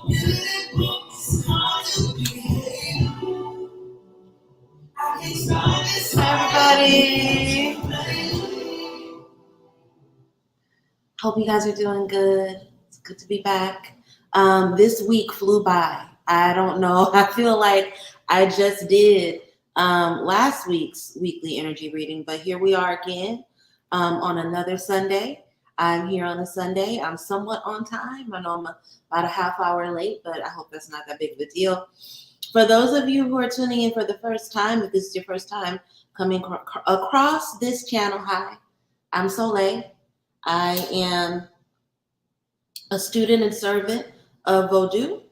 Everybody. Hope you guys are doing good. It's good to be back. This week flew by. I don't know. I feel like I just did last week's weekly energy reading, but here we are again on another Sunday. I'm here on a Sunday. I'm somewhat on time. I know I'm about a half hour late, but I hope that's not that big of a deal. For those of you who are tuning in for the first time, if this is your first time coming across this channel, hi, I'm Soleil. I am a student and servant of Vodou.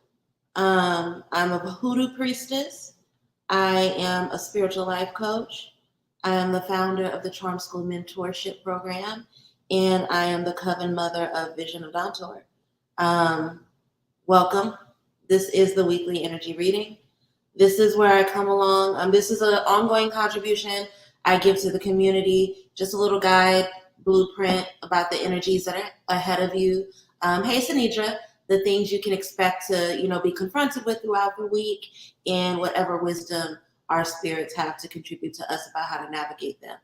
I'm a Hoodoo priestess. I am a spiritual life coach. I am the founder of the Charm School Mentorship Program, and I am the Coven Mother of Vision of Dantor. Welcome. This is the weekly energy reading. This is where I come along. This is an ongoing contribution I give to the community, just a little guide, blueprint about the energies that are ahead of you. Hey, Sanidra, the things you can expect to, be confronted with throughout the week, and whatever wisdom our spirits have to contribute to us about how to navigate them.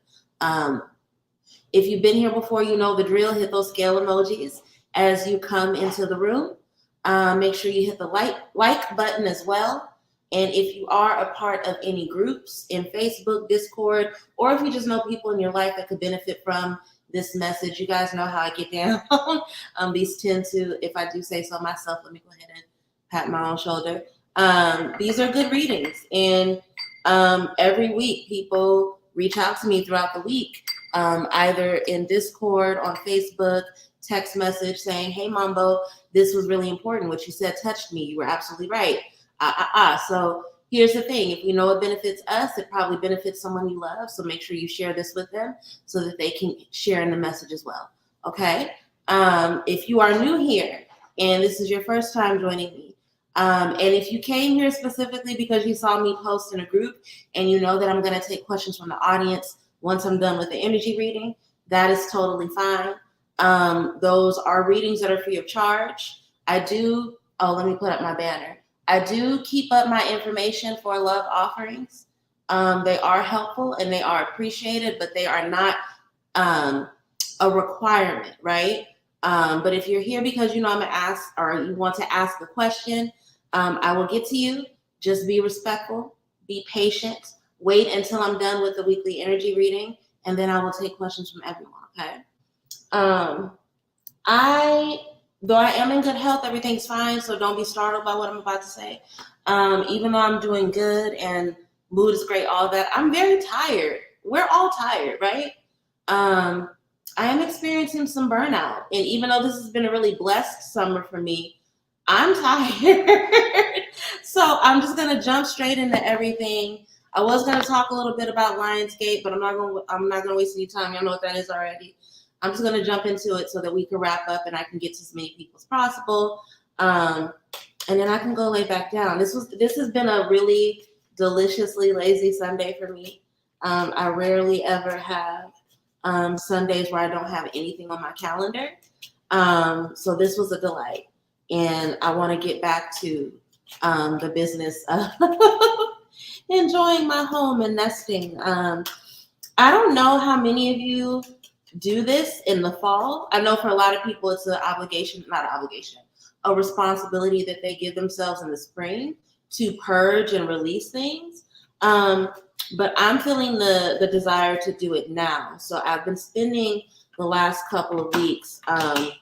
If you've been here before, you know the drill. Hit those scale emojis as you come into the room. Make sure you hit the like button as well. And if you are a part of any groups in Facebook, Discord, or if you just know people in your life that could benefit from this message, you guys know how I get down. These tend to, if I do say so myself, let me go ahead and pat my own shoulder. These are good readings. And every week people reach out to me throughout the week, either in Discord, on Facebook, text message saying, hey, Mambo, this was really important. What you said touched me. You were absolutely right. So here's the thing. If you know it benefits us, it probably benefits someone you love. So make sure you share this with them so that they can share in the message as well. Okay. If you are new here and this is your first time joining me, and if you came here specifically because you saw me post in a group and you know that I'm going to take questions from the audience once I'm done with the energy reading, that is totally fine. Those are readings that are free of charge. Let me put up my banner. I do keep up my information for love offerings. They are helpful and they are appreciated, but they are not a requirement, right? But if you're here because I'm gonna ask or you want to ask a question, I will get to you. Just be respectful, be patient, wait until I'm done with the weekly energy reading, and then I will take questions from everyone, okay? Though I am in good health, everything's fine, so don't be startled by what I'm about to say. Even though I'm doing good and mood is great, all that, I'm very tired. We're all tired, right? I am experiencing some burnout. And even though this has been a really blessed summer for me, I'm tired. So I'm just going to jump straight into everything. I was going to talk a little bit about Lionsgate, but I'm not going to waste any time. Y'all know what that is already. I'm just going to jump into it so that we can wrap up and I can get to as many people as possible. And then I can go lay back down. This has been a really deliciously lazy Sunday for me. I rarely ever have Sundays where I don't have anything on my calendar. So this was a delight. And I want to get back to the business of enjoying my home and nesting. I don't know how many of you do this in the fall. I know for a lot of people it's a responsibility that they give themselves in the spring to purge and release things. But I'm feeling the desire to do it now. So I've been spending the last couple of weeks going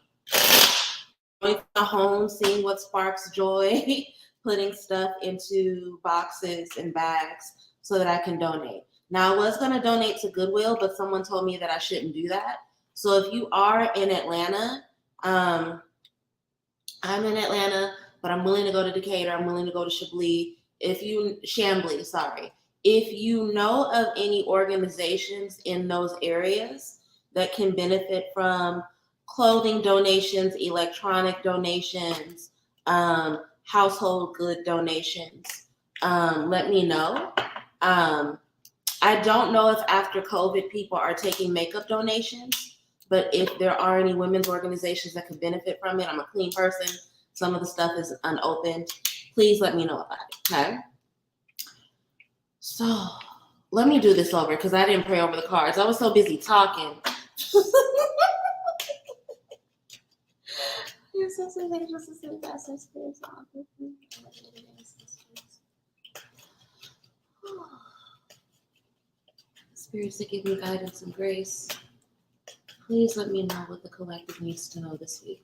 to my home, seeing what sparks joy, putting stuff into boxes and bags so that I can donate. Now, I was going to donate to Goodwill, but someone told me that I shouldn't do that. So if you are in Atlanta, I'm in Atlanta, but I'm willing to go to Decatur. I'm willing to go to Chambly. If you know of any organizations in those areas that can benefit from clothing donations, electronic donations, household good donations, let me know. I don't know if after COVID people are taking makeup donations, but if there are any women's organizations that could benefit from it, I'm a clean person, Some of the stuff is unopened. Please let me know about it, okay? So let me do this over because I didn't pray over the cards. I was so busy talking. Spirits that give me guidance and grace. Please let me know what the collective needs to know this week.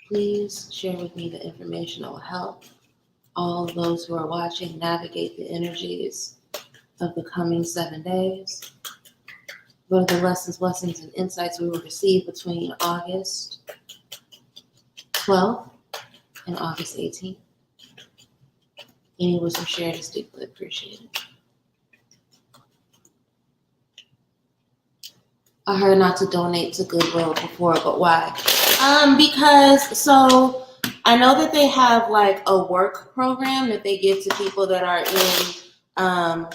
Please share with me the information that will help all of those who are watching navigate the energies of the coming 7 days. What are the lessons, blessings, and insights we will receive between August 12th and August 18th? Any wisdom shared is deeply appreciated. I heard not to donate to Goodwill before, but why? Because so I know that they have like a work program that they give to people that are in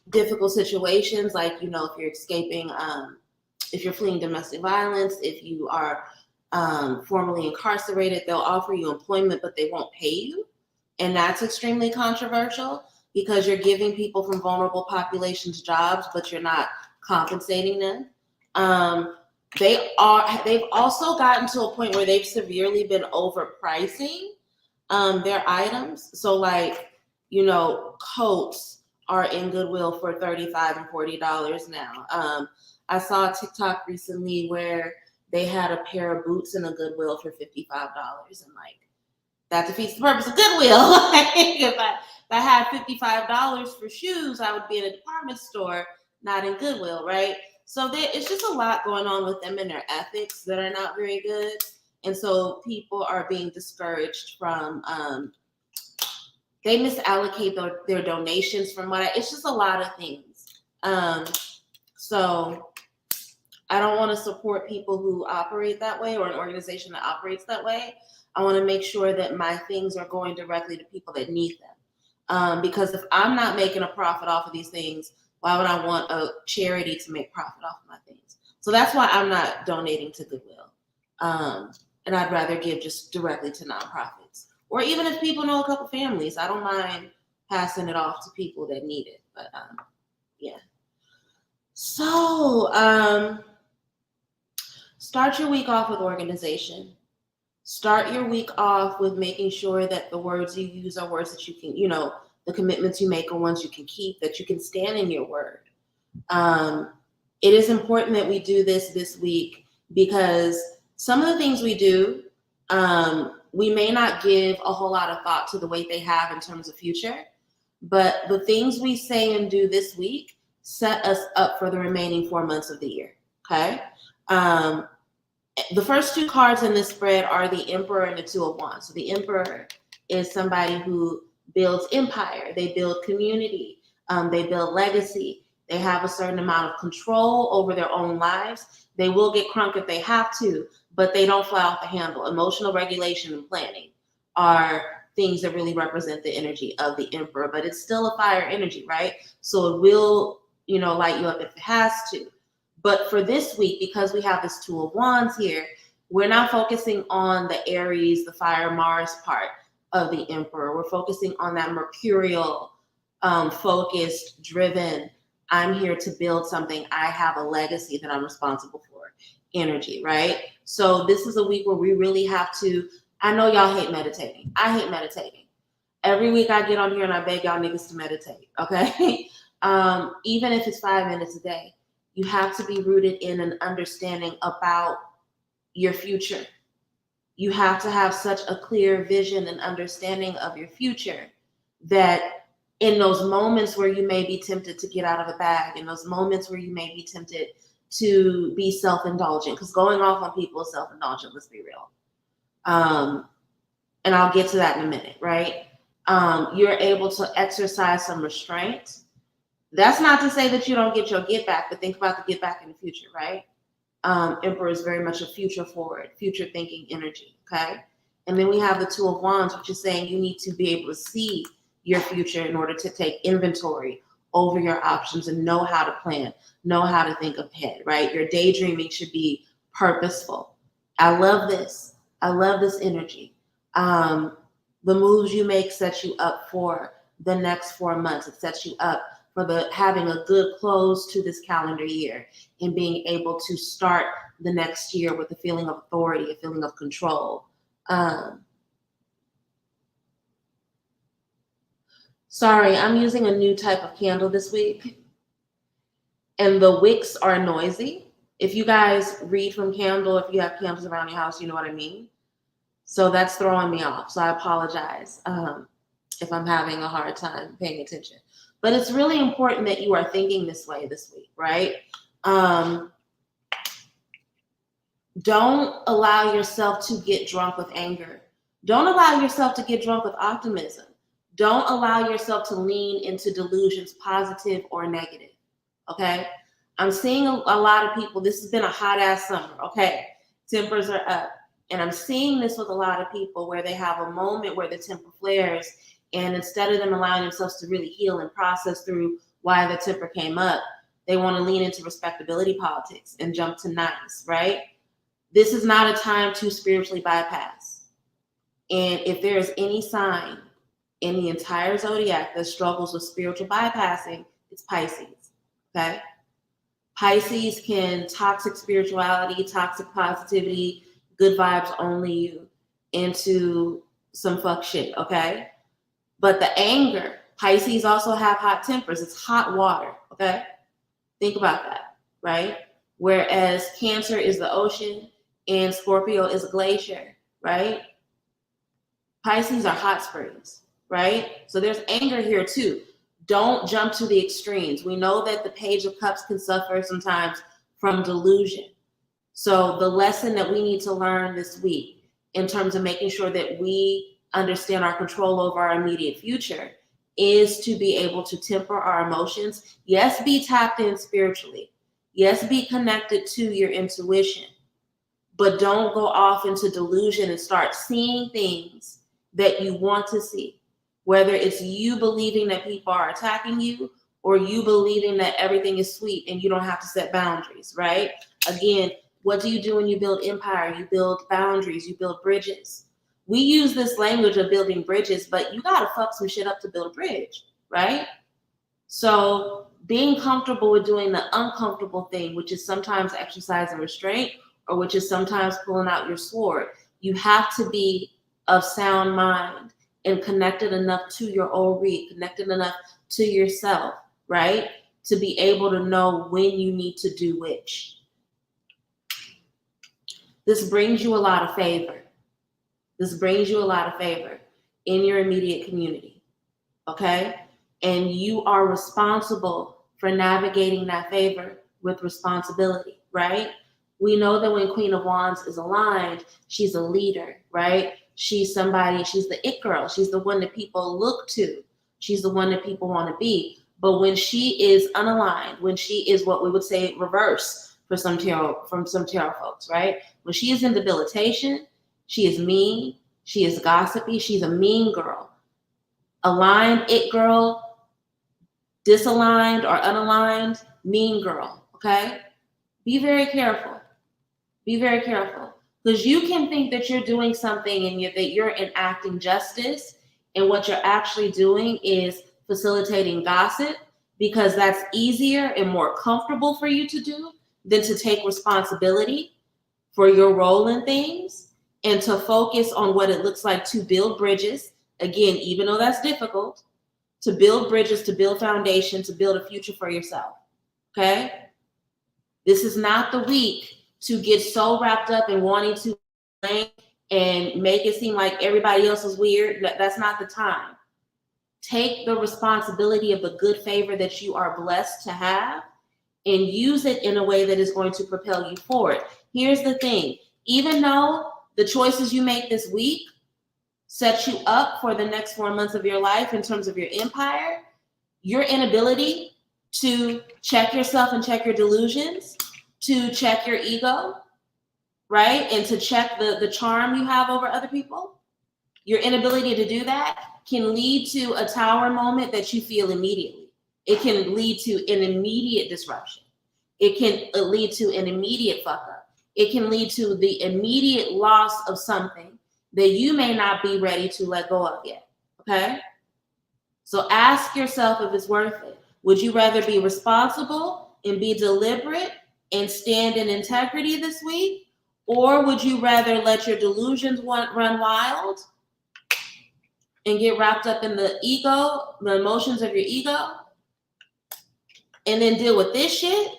difficult situations, like, you know, if you're escaping, if you're fleeing domestic violence, if you are formerly incarcerated, they'll offer you employment, but they won't pay you. And that's extremely controversial because you're giving people from vulnerable populations jobs, but you're not compensating them. They've also gotten to a point where they've severely been overpricing their items. So like, you know, coats are in Goodwill for $35 and $40 now. I saw a TikTok recently where they had a pair of boots in a Goodwill for $55, and like, that defeats the purpose of Goodwill. If I had $55 for shoes, I would be in a department store, not in Goodwill, right? So it's just a lot going on with them and their ethics that are not very good. And so people are being discouraged from, they misallocate their donations from it's just a lot of things. So I don't want to support people who operate that way or an organization that operates that way. I want to make sure that my things are going directly to people that need them. Because if I'm not making a profit off of these things, why would I want a charity to make profit off of my things? So that's why I'm not donating to Goodwill. And I'd rather give just directly to nonprofits. Or even if people know a couple families, I don't mind passing it off to people that need it. But yeah. So start your week off with organization. Start your week off with making sure that the words you use are words that you can, you know, the commitments you make are ones you can keep, that you can stand in your word. It is important that we do this week because some of the things we do, we may not give a whole lot of thought to the weight they have in terms of future, but the things we say and do this week set us up for the remaining 4 months of the year, okay? The first two cards in this spread are the Emperor and the Two of Wands. So the Emperor is somebody who builds empire. They build community. They build legacy. They have a certain amount of control over their own lives. They will get crunk if they have to, but they don't fly off the handle. Emotional regulation and planning are things that really represent the energy of the Emperor, but it's still a fire energy, right? So it will, you know, light you up if it has to. But for this week, because we have this Two of Wands here, we're not focusing on the Aries, the fire Mars part of the Emperor. We're focusing on that mercurial, focused, driven, I'm here to build something. I have a legacy that I'm responsible for energy, right? So this is a week where we really have to, I know y'all hate meditating. I hate meditating. Every week I get on here and I beg y'all niggas to meditate, okay? Even if it's 5 minutes a day. You have to be rooted in an understanding about your future. You have to have such a clear vision and understanding of your future that in those moments where you may be tempted to get out of the bag, in those moments where you may be tempted to be self-indulgent, because going off on people is self-indulgent, let's be real. And I'll get to that in a minute, right? You're able to exercise some restraint. That's not to say that you don't get your get back, but think about the get back in the future, right? Emperor is very much a future forward, future thinking energy, okay? And then we have the Two of Wands, which is saying you need to be able to see your future in order to take inventory over your options and know how to plan, know how to think ahead, right? Your daydreaming should be purposeful. I love this. I love this energy. The moves you make set you up for the next 4 months. It sets you up for having a good close to this calendar year and being able to start the next year with a feeling of authority, a feeling of control. Sorry, I'm using a new type of candle this week, and the wicks are noisy. If you guys read from candle, if you have candles around your house, you know what I mean. So that's throwing me off. So I apologize if I'm having a hard time paying attention. But it's really important that you are thinking this way this week, right? Don't allow yourself to get drunk with anger. Don't allow yourself to get drunk with optimism. Don't allow yourself to lean into delusions, positive or negative, okay? I'm seeing a lot of people, this has been a hot ass summer, okay? Tempers are up. And I'm seeing this with a lot of people where they have a moment where the temper flares, and instead of them allowing themselves to really heal and process through why the temper came up, they want to lean into respectability politics and jump to nice, right? This is not a time to spiritually bypass. And if there is any sign in the entire zodiac that struggles with spiritual bypassing, it's Pisces, okay? Pisces can toxic spirituality, toxic positivity, good vibes only you into some fuck shit, okay? But the anger, Pisces also have hot tempers. It's hot water, okay? Think about that, right? Whereas Cancer is the ocean and Scorpio is a glacier, right? Pisces are hot springs, right? So there's anger here too. Don't jump to the extremes. We know that the Page of Cups can suffer sometimes from delusion. So the lesson that we need to learn this week in terms of making sure that we understand our control over our immediate future is to be able to temper our emotions. Yes, be tapped in spiritually. Yes, be connected to your intuition. But don't go off into delusion and start seeing things that you want to see. Whether it's you believing that people are attacking you or you believing that everything is sweet and you don't have to set boundaries, right? Again, what do you do when you build empire? You build boundaries, you build bridges. We use this language of building bridges, but you gotta fuck some shit up to build a bridge, right? So being comfortable with doing the uncomfortable thing, which is sometimes exercising restraint, or which is sometimes pulling out your sword. You have to be of sound mind and connected enough to your Ori, connected enough to yourself, right? To be able to know when you need to do which. This brings you a lot of favor. This brings you a lot of favor in your immediate community, okay? And you are responsible for navigating that favor with responsibility, right? We know that when Queen of Wands is aligned, she's a leader, right? She's somebody, she's the it girl. She's the one that people look to. She's the one that people want to be. But when she is unaligned, when she is what we would say reverse for some tarot folks, right? When she is in debilitation, she is mean, she is gossipy, she's a mean girl. Aligned, it girl, disaligned or unaligned, mean girl, okay? Be very careful. Be very careful. Because you can think that you're doing something and that you're enacting justice, and what you're actually doing is facilitating gossip, because that's easier and more comfortable for you to do than to take responsibility for your role in things and to focus on what it looks like to build bridges. Again, even though that's difficult, to build bridges, to build foundation, to build a future for yourself, okay? This is not the week to get so wrapped up in wanting to and make it seem like everybody else is weird. That's not the time. Take the responsibility of the good favor that you are blessed to have and use it in a way that is going to propel you forward. Here's the thing. Even though the choices you make this week set you up for the next 4 months of your life in terms of your empire, your inability to check yourself and check your delusions, to check your ego, right? And to check the charm you have over other people, your inability to do that can lead to a tower moment that you feel immediately. It can lead to an immediate disruption. It can lead to an immediate fuck up. it can lead to the immediate loss of something that you may not be ready to let go of yet. Okay? So ask yourself if it's worth it. Would you rather be responsible and be deliberate and stand in integrity this week? Or would you rather let your delusions run wild and get wrapped up in the ego, the emotions of your ego, and then deal with this shit?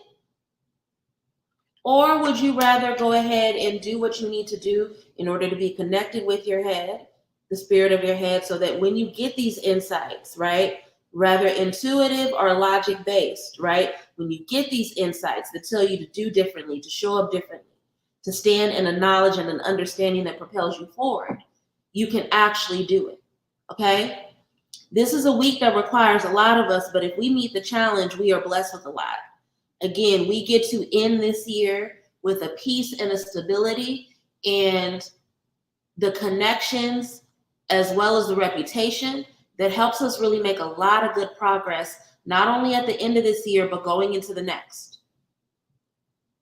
Or would you rather go ahead and do what you need to do in order to be connected with your head, the spirit of your head, so that when you get these insights, right, rather intuitive or logic based, right, when you get these insights that tell you to do differently, to show up differently, to stand in a knowledge and an understanding that propels you forward, you can actually do it. Okay? This is a week that requires a lot of us, but if we meet the challenge, we are blessed with a lot. Again, we get to end this year with a peace and a stability and the connections as well as the reputation that helps us really make a lot of good progress, not only at the end of this year, but going into the next.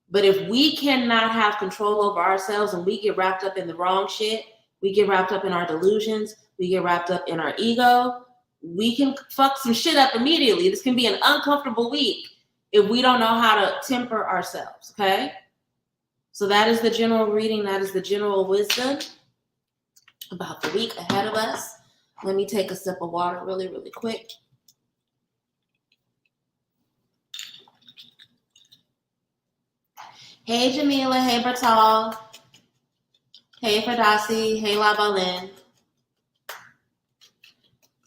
But if we cannot have control over ourselves and we get wrapped up in the wrong shit, we get wrapped up in our delusions, we get wrapped up in our ego, we can fuck some shit up immediately. This can be an uncomfortable week if we don't know how to temper ourselves, okay? So that is the general reading. That is the general wisdom about the week ahead of us. Let me take a sip of water really, really quick. Hey, Jamila. Hey, Bertal. Hey, Ferdasi. Hey, La Balin.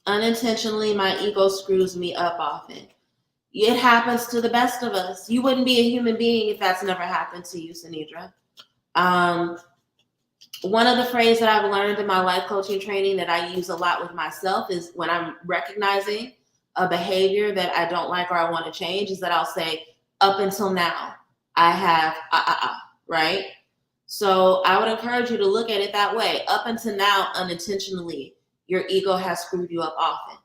Unintentionally, my ego screws me up often. It happens to the best of us. You wouldn't be a human being if that's never happened to you, Sanidra. One of the phrases that I've learned in my life coaching training that I use a lot with myself is when I'm recognizing a behavior that I don't like or I want to change, is that I'll say, up until now, I have, right? So I would encourage you to look at it that way. Up until now, unintentionally, your ego has screwed you up often.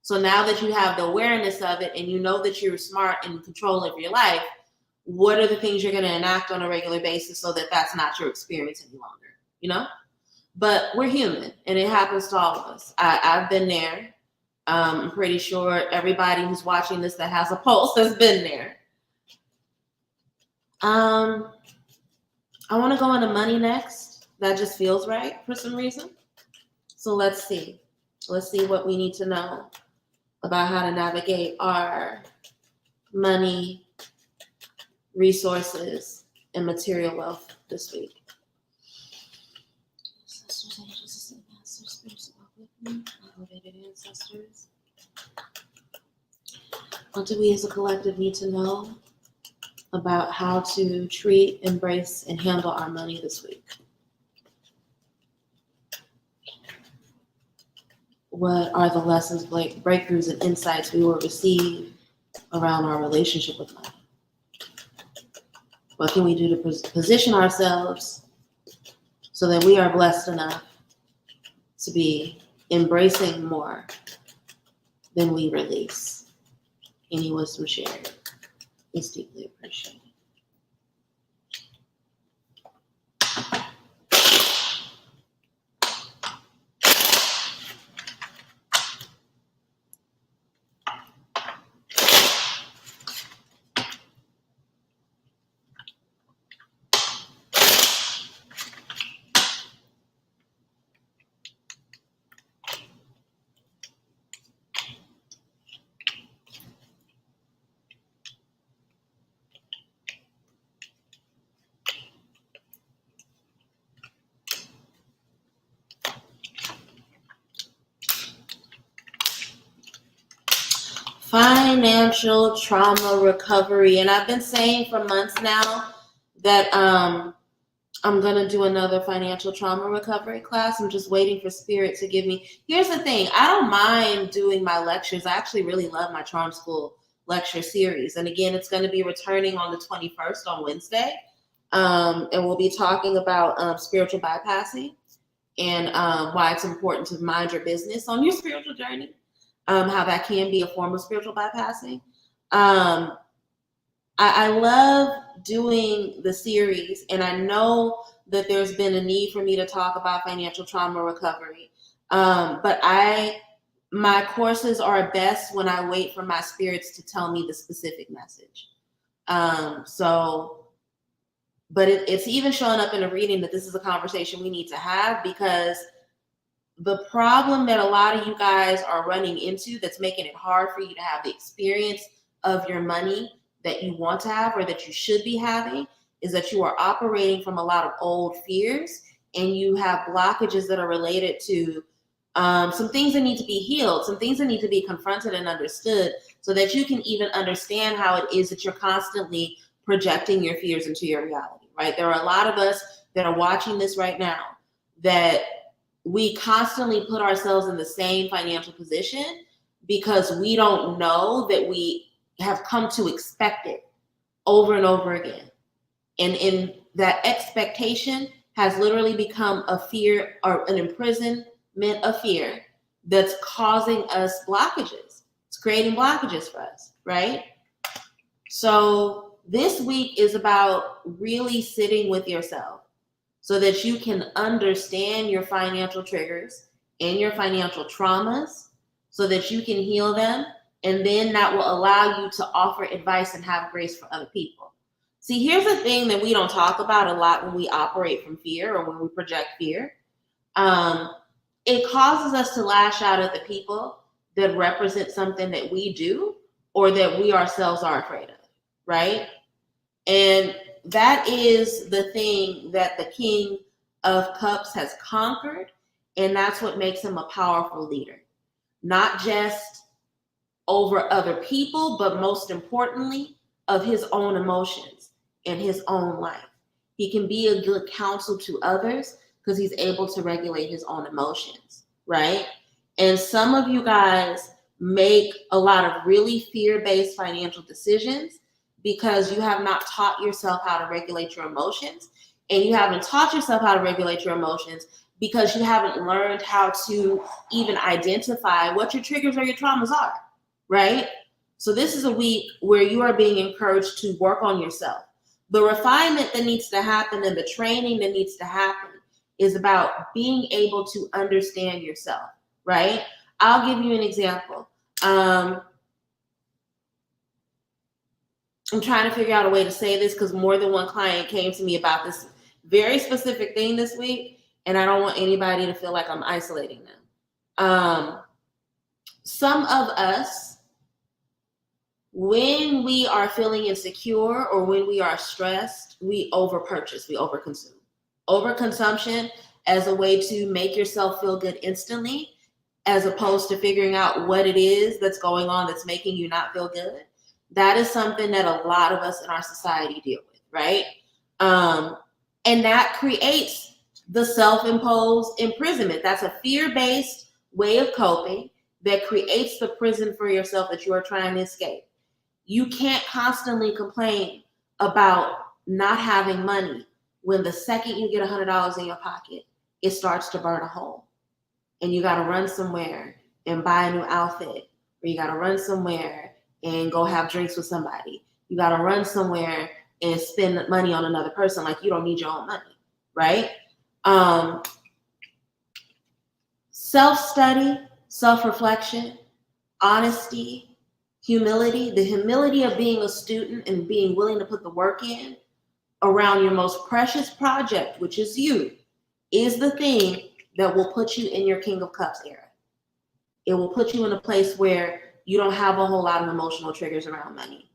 So now that you have the awareness of it and you know that you're smart and in control of your life, what are the things you're going to enact on a regular basis so that that's not your experience any longer, you know? But we're human and it happens to all of us. I've been there. I'm pretty sure everybody who's watching this that has a pulse has been there. I want to go into money next. That just feels right for some reason. So let's see. Let's see what we need to know about how to navigate our money, resources, and material wealth this week. What do we as a collective need to know about how to treat, embrace, and handle our money this week? What are the lessons, breakthroughs, and insights we will receive around our relationship with money? What can we do to position ourselves so that we are blessed enough to be embracing more than we release? Any wisdom shared is deeply appreciated. Financial trauma recovery. And I've been saying for months now that I'm going to do another financial trauma recovery class. I'm just waiting for Spirit to give me. Here's the thing. I don't mind doing my lectures. I actually really love my Charm School lecture series. And again, it's going to be returning on the 21st on Wednesday. And we'll be talking about spiritual bypassing and why it's important to mind your business on your spiritual journey. How that can be a form of spiritual bypassing. I I love doing the series, and I know that there's been a need for me to talk about financial trauma recovery. But my courses are best when I wait for my spirits to tell me the specific message. But it's even showing up in a reading that this is a conversation we need to have, because the problem that a lot of you guys are running into that's making it hard for you to have the experience of your money that you want to have or that you should be having is that you are operating from a lot of old fears, and you have blockages that are related to some things that need to be healed, some things that need to be confronted and understood, so that you can even understand how it is that you're constantly projecting your fears into your reality, right? There are a lot of us that are watching this right now that we constantly put ourselves in the same financial position because we don't know that we have come to expect it over and over again. And in that expectation has literally become a fear or an imprisonment of fear that's causing us blockages. It's creating blockages for us, right? So this week is about really sitting with yourself so that you can understand your financial triggers and your financial traumas so that you can heal them. And then that will allow you to offer advice and have grace for other people. See, here's the thing that we don't talk about a lot when we operate from fear or when we project fear. It causes us to lash out at the people that represent something that we do or that we ourselves are afraid of, right? And that is the thing that the King of Cups has conquered, and that's what makes him a powerful leader. Not just over other people, but most importantly, of his own emotions and his own life. He can be a good counsel to others because he's able to regulate his own emotions, right? And some of you guys make a lot of really fear-based financial decisions because you have not taught yourself how to regulate your emotions. And you haven't taught yourself how to regulate your emotions because you haven't learned how to even identify what your triggers or your traumas are, right? So this is a week where you are being encouraged to work on yourself. The refinement that needs to happen and the training that needs to happen is about being able to understand yourself, right? I'll give you an example. I'm trying to figure out a way to say this because more than one client came to me about this very specific thing this week, and I don't want anybody to feel like I'm isolating them. Some of us, when we are feeling insecure or when we are stressed, we overpurchase, we overconsume. Overconsumption as a way to make yourself feel good instantly, as opposed to figuring out what it is that's going on that's making you not feel good. That is something that a lot of us in our society deal with, right? And that creates the self-imposed imprisonment. That's a fear-based way of coping that creates the prison for yourself that you are trying to escape. You can't constantly complain about not having money when the second you get $100 in your pocket, it starts to burn a hole. And you got to run somewhere and buy a new outfit, or you got to run somewhere and go have drinks with somebody. You got to run somewhere and spend money on another person like you don't need your own money, right? Self-study, self-reflection, honesty, humility, the humility of being a student and being willing to put the work in around your most precious project, which is you, is the thing that will put you in your King of Cups era. It will put you in a place where you don't have a whole lot of emotional triggers around money.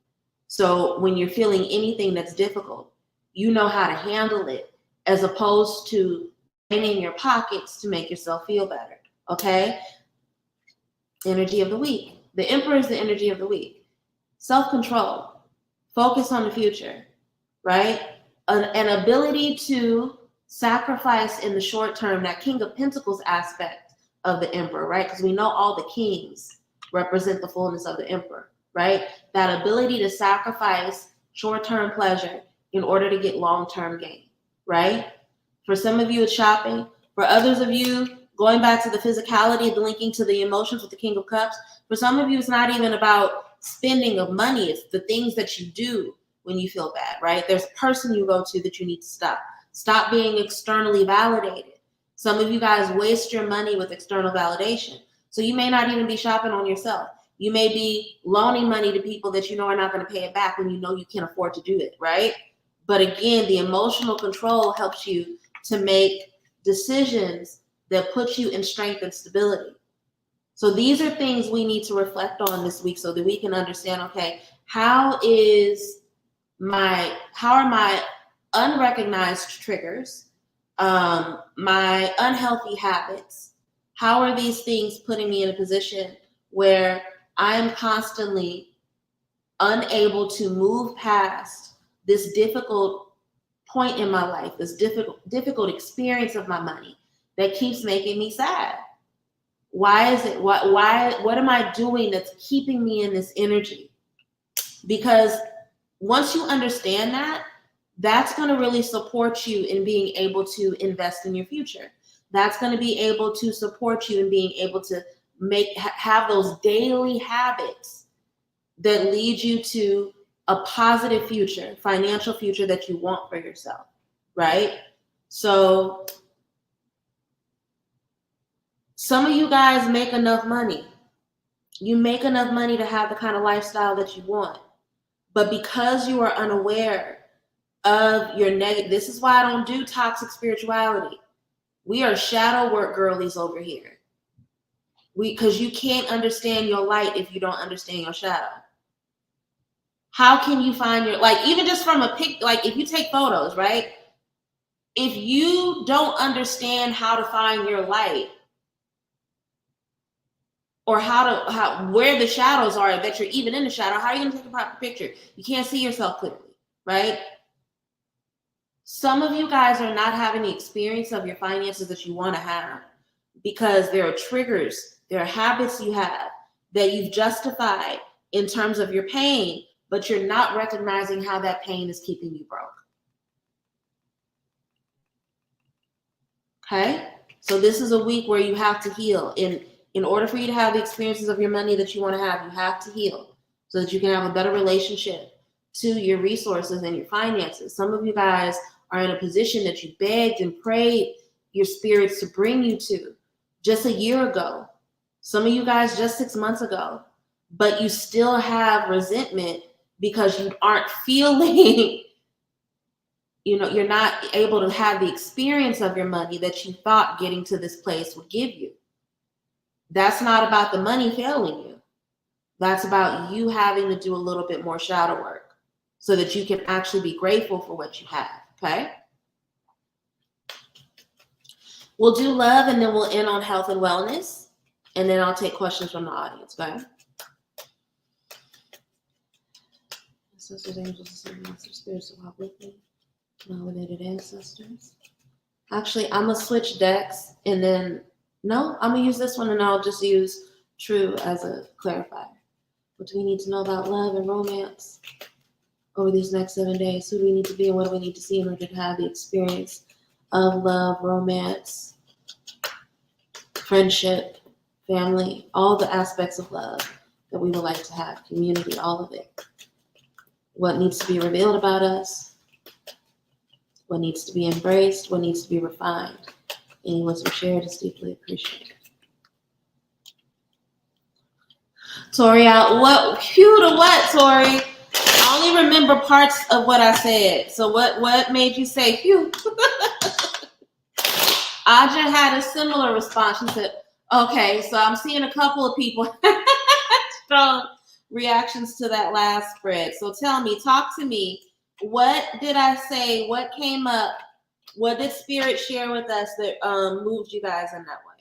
So when you're feeling anything that's difficult, you know how to handle it as opposed to draining your pockets to make yourself feel better, okay? Energy of the week. The Emperor is the energy of the week. Self-control. Focus on the future, right? An ability to sacrifice in the short term, that King of Pentacles aspect of the Emperor, right? Because we know all the kings represent the fullness of the Emperor, right? That ability to sacrifice short-term pleasure in order to get long-term gain, right? For some of you, it's shopping. For others of you, going back to the physicality, the linking to the emotions with the King of Cups. For some of you, it's not even about spending of money. It's the things that you do when you feel bad, right? There's a person you go to that you need to stop. Stop being externally validated. Some of you guys waste your money with external validation. So you may not even be shopping on yourself. You may be loaning money to people that you know are not going to pay it back when you know you can't afford to do it, right? But again, the emotional control helps you to make decisions that put you in strength and stability. So these are things we need to reflect on this week so that we can understand, okay, how are my unrecognized triggers, my unhealthy habits, how are these things putting me in a position where I'm constantly unable to move past this difficult point in my life, this difficult experience of my money that keeps making me sad? Why is it? What am I doing that's keeping me in this energy? Because once you understand that, that's going to really support you in being able to invest in your future. That's going to be able to support you in being able to have those daily habits that lead you to a positive future, financial future that you want for yourself, right? So some of you guys make enough money. You make enough money to have the kind of lifestyle that you want. But because you are unaware of your negative, this is why I don't do toxic spirituality. We are shadow work girlies over here. Because you can't understand your light if you don't understand your shadow. How can you find your, like, even just from a pic, like if you take photos, right? If you don't understand how to find your light, or where the shadows are, that you're even in the shadow, how are you going to take a proper picture? You can't see yourself clearly, right? Some of you guys are not having the experience of your finances that you want to have because there are triggers, there are habits you have that you've justified in terms of your pain, but you're not recognizing how that pain is keeping you broke. Okay? So this is a week where you have to heal. In order for you to have the experiences of your money that you want to have, you have to heal so that you can have a better relationship to your resources and your finances. Some of you guys are in a position that you begged and prayed your spirits to bring you to just a year ago. Some of you guys just 6 months ago, but you still have resentment because you aren't feeling you're not able to have the experience of your money that you thought getting to this place would give you. That's not about the money failing you. That's about you having to do a little bit more shadow work so that you can actually be grateful for what you have, okay? We'll do love and then we'll end on health and wellness. And then I'll take questions from the audience, okay? Sisters, angels, and masters, spirits of walk with me. Nominated ancestors. Actually, I'm going to switch decks and then, no, I'm going to use this one and I'll just use True as a clarifier. What do we need to know about love and romance over these next 7 days? Who do we need to be and what do we need to see in order to have the experience of love, romance, friendship, family, all the aspects of love that we would like to have, community, all of it. What needs to be revealed about us? What needs to be embraced? What needs to be refined? Any wisdom shared is deeply appreciated. Tori out. What? Phew to what, Tori? I only remember parts of what I said. So what made you say phew? Aja had a similar response. She said, okay, so I'm seeing a couple of people strong reactions to that last spread. So tell me, talk to me. What did I say? What came up? What did Spirit share with us that moved you guys in that way?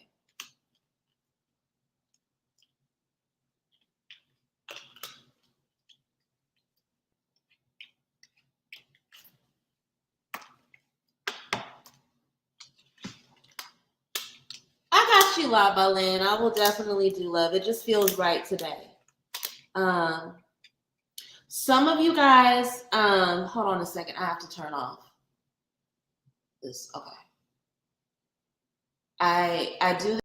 I got you, La Balin. I will definitely do love. It just feels right today. Some of you guys, hold on a second. I have to turn off this. Okay. I do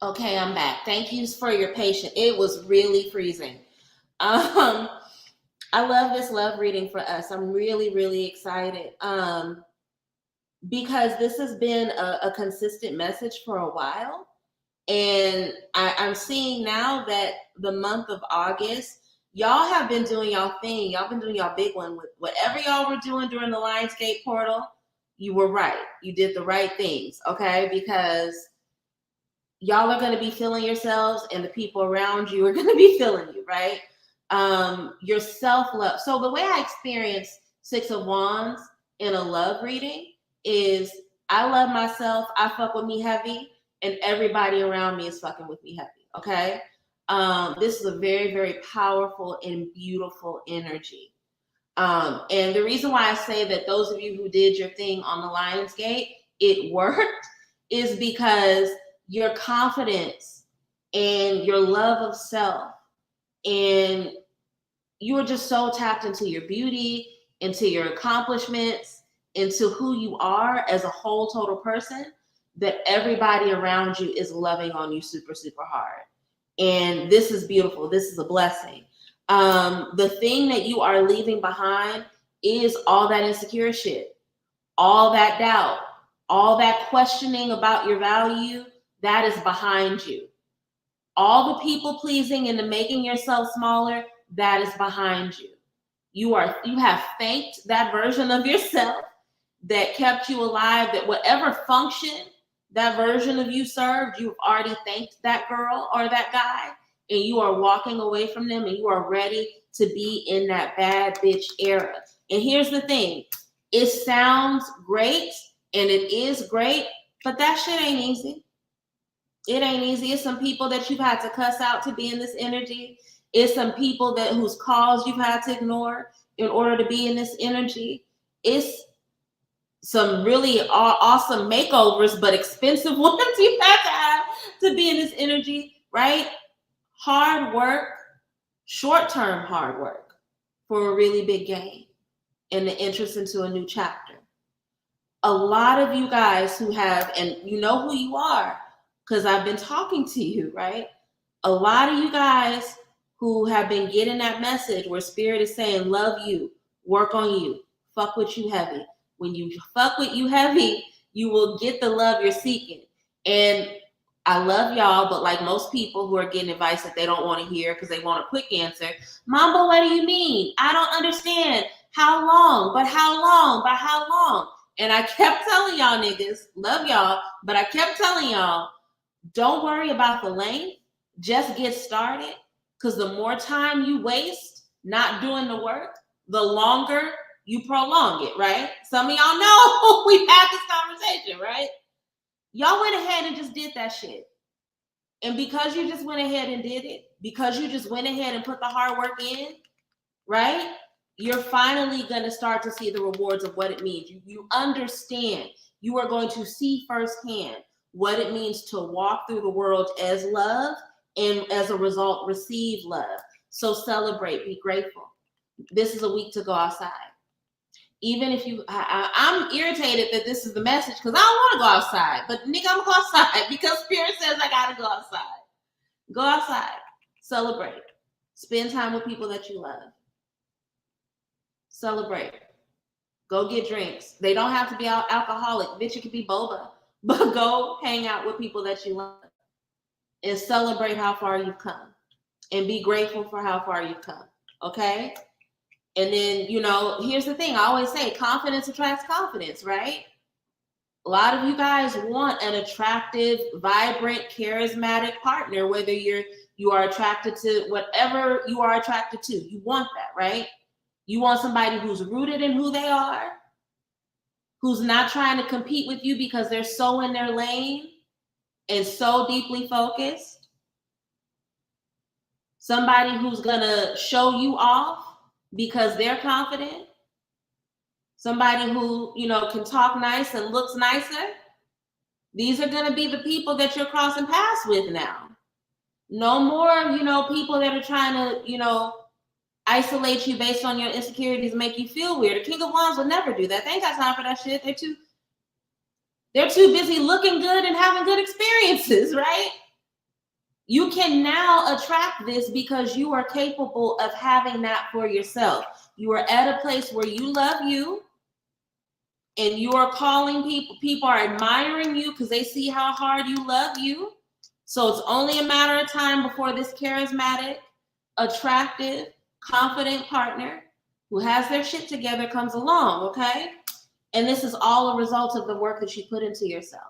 Okay, I'm back. Thank you for your patience. It was really freezing. Um, I love this love reading for us. I'm really, really excited. Because this has been a consistent message for a while. And I'm seeing now that the month of August, y'all have been doing y'all thing. Y'all been doing y'all big one with whatever y'all were doing during the Lionsgate portal. You were right. You did the right things, okay? Because y'all are going to be feeling yourselves, and the people around you are going to be feeling you, right? Your self-love. So the way I experience Six of Wands in a love reading is I love myself, I fuck with me heavy, and everybody around me is fucking with me heavy, okay? This is a very, very powerful and beautiful energy. And the reason why I say that those of you who did your thing on the Lionsgate, it worked, is because your confidence and your love of self, and you are just so tapped into your beauty, into your accomplishments, into who you are as a whole total person, that everybody around you is loving on you super, super hard. And this is beautiful. This is a blessing. The thing that you are leaving behind is all that insecure shit, all that doubt, all that questioning about your value. That is behind you. All the people pleasing and the making yourself smaller, that is behind you. You have thanked that version of yourself that kept you alive, that whatever function that version of you served, you've already thanked that girl or that guy, and you are walking away from them, and you are ready to be in that bad bitch era. And here's the thing, it sounds great, and it is great, but that shit ain't easy. It ain't easy. It's some people that you've had to cuss out to be in this energy. It's some people whose calls you've had to ignore in order to be in this energy. It's some really awesome makeovers, but expensive ones you have to be in this energy, right? Hard work, short-term hard work for a really big gain and the entrance into a new chapter. A lot of you guys who have, and you know who you are, because I've been talking to you, right? A lot of you guys who have been getting that message where Spirit is saying, love you, work on you, fuck with you heavy. When you fuck with you heavy, you will get the love you're seeking. And I love y'all, but like most people who are getting advice that they don't want to hear because they want a quick answer, Mambo, what do you mean? I don't understand. How long? But how long? But how long? And I kept telling y'all niggas, love y'all, but I kept telling y'all, don't worry about the length. Just get started. Because the more time you waste not doing the work, the longer you prolong it, right? Some of y'all know we've had this conversation, right? Y'all went ahead and just did that shit. And because you just went ahead and did it, because you just went ahead and put the hard work in, right? You're finally going to start to see the rewards of what it means. You understand. You are going to see firsthand what it means to walk through the world as love, and as a result, receive love. So celebrate, be grateful. This is a week to go outside. Even if I'm irritated that this is the message because I don't want to go outside, but nigga, I'm going to go outside because Spirit says I got to go outside. Go outside, celebrate, spend time with people that you love. Celebrate. Go get drinks. They don't have to be alcoholic. Bitch, it could be boba. But go hang out with people that you love and celebrate how far you've come. And be grateful for how far you've come. Okay? And then, here's the thing. I always say confidence attracts confidence, right? A lot of you guys want an attractive, vibrant, charismatic partner, whether you are attracted to whatever you are attracted to. You want that, right? You want somebody who's rooted in who they are, who's not trying to compete with you because they're so in their lane and so deeply focused. Somebody who's going to show you off because they're confident. Somebody who, can talk nice and looks nicer. These are going to be the people that you're crossing paths with now. No more, people that are trying to, isolate you based on your insecurities and make you feel weird. The King of Wands will never do that. They ain't got time for that shit. They're too busy looking good and having good experiences, right? You can now attract this because you are capable of having that for yourself. You are at a place where you love you, and you are calling people. People are admiring you because they see how hard you love you. So it's only a matter of time before this charismatic, attractive, confident partner who has their shit together comes along, okay? And this is all a result of the work that you put into yourself.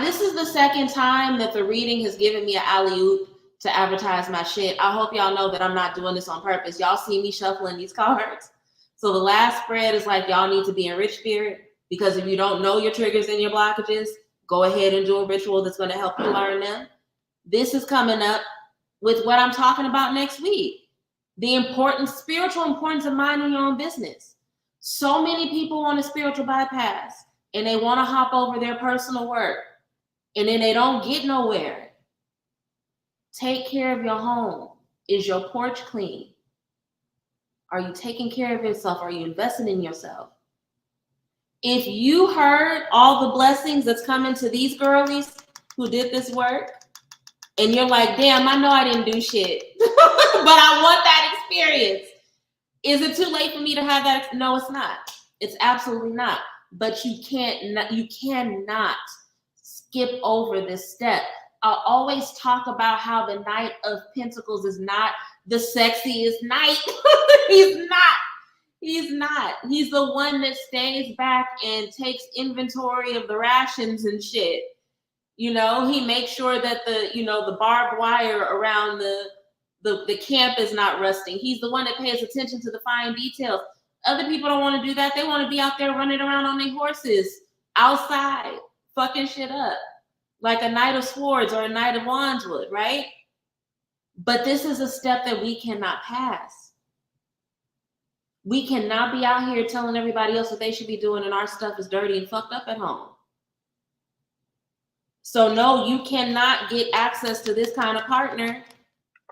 This is the second time that the reading has given me an alley-oop to advertise my shit. I hope y'all know that I'm not doing this on purpose. Y'all see me shuffling these cards. So the last spread is like, y'all need to be in rich spirit, because if you don't know your triggers and your blockages, go ahead and do a ritual that's going to help you learn them. This is coming up with what I'm talking about next week. The spiritual importance of minding your own business. So many people want a spiritual bypass, and they want to hop over their personal work, and then they don't get nowhere. Take care of your home. Is your porch clean? Are you taking care of yourself? Are you investing in yourself? If you heard all the blessings that's coming to these girlies who did this work, and you're like, damn, I know I didn't do shit, but I want that experience. Is it too late for me to have that? No, it's not. It's absolutely not. But you cannot skip over this step. I'll always talk about how the Knight of Pentacles is not the sexiest knight. He's not. He's the one that stays back and takes inventory of the rations and shit. You know, he makes sure that the barbed wire around the camp is not rusting. He's the one that pays attention to the fine details. Other people don't want to do that. They want to be out there running around on their horses outside, fucking shit up, like a Knight of Swords or a Knight of Wands would, right? But this is a step that we cannot pass. We cannot be out here telling everybody else what they should be doing, and our stuff is dirty and fucked up at home. So no, you cannot get access to this kind of partner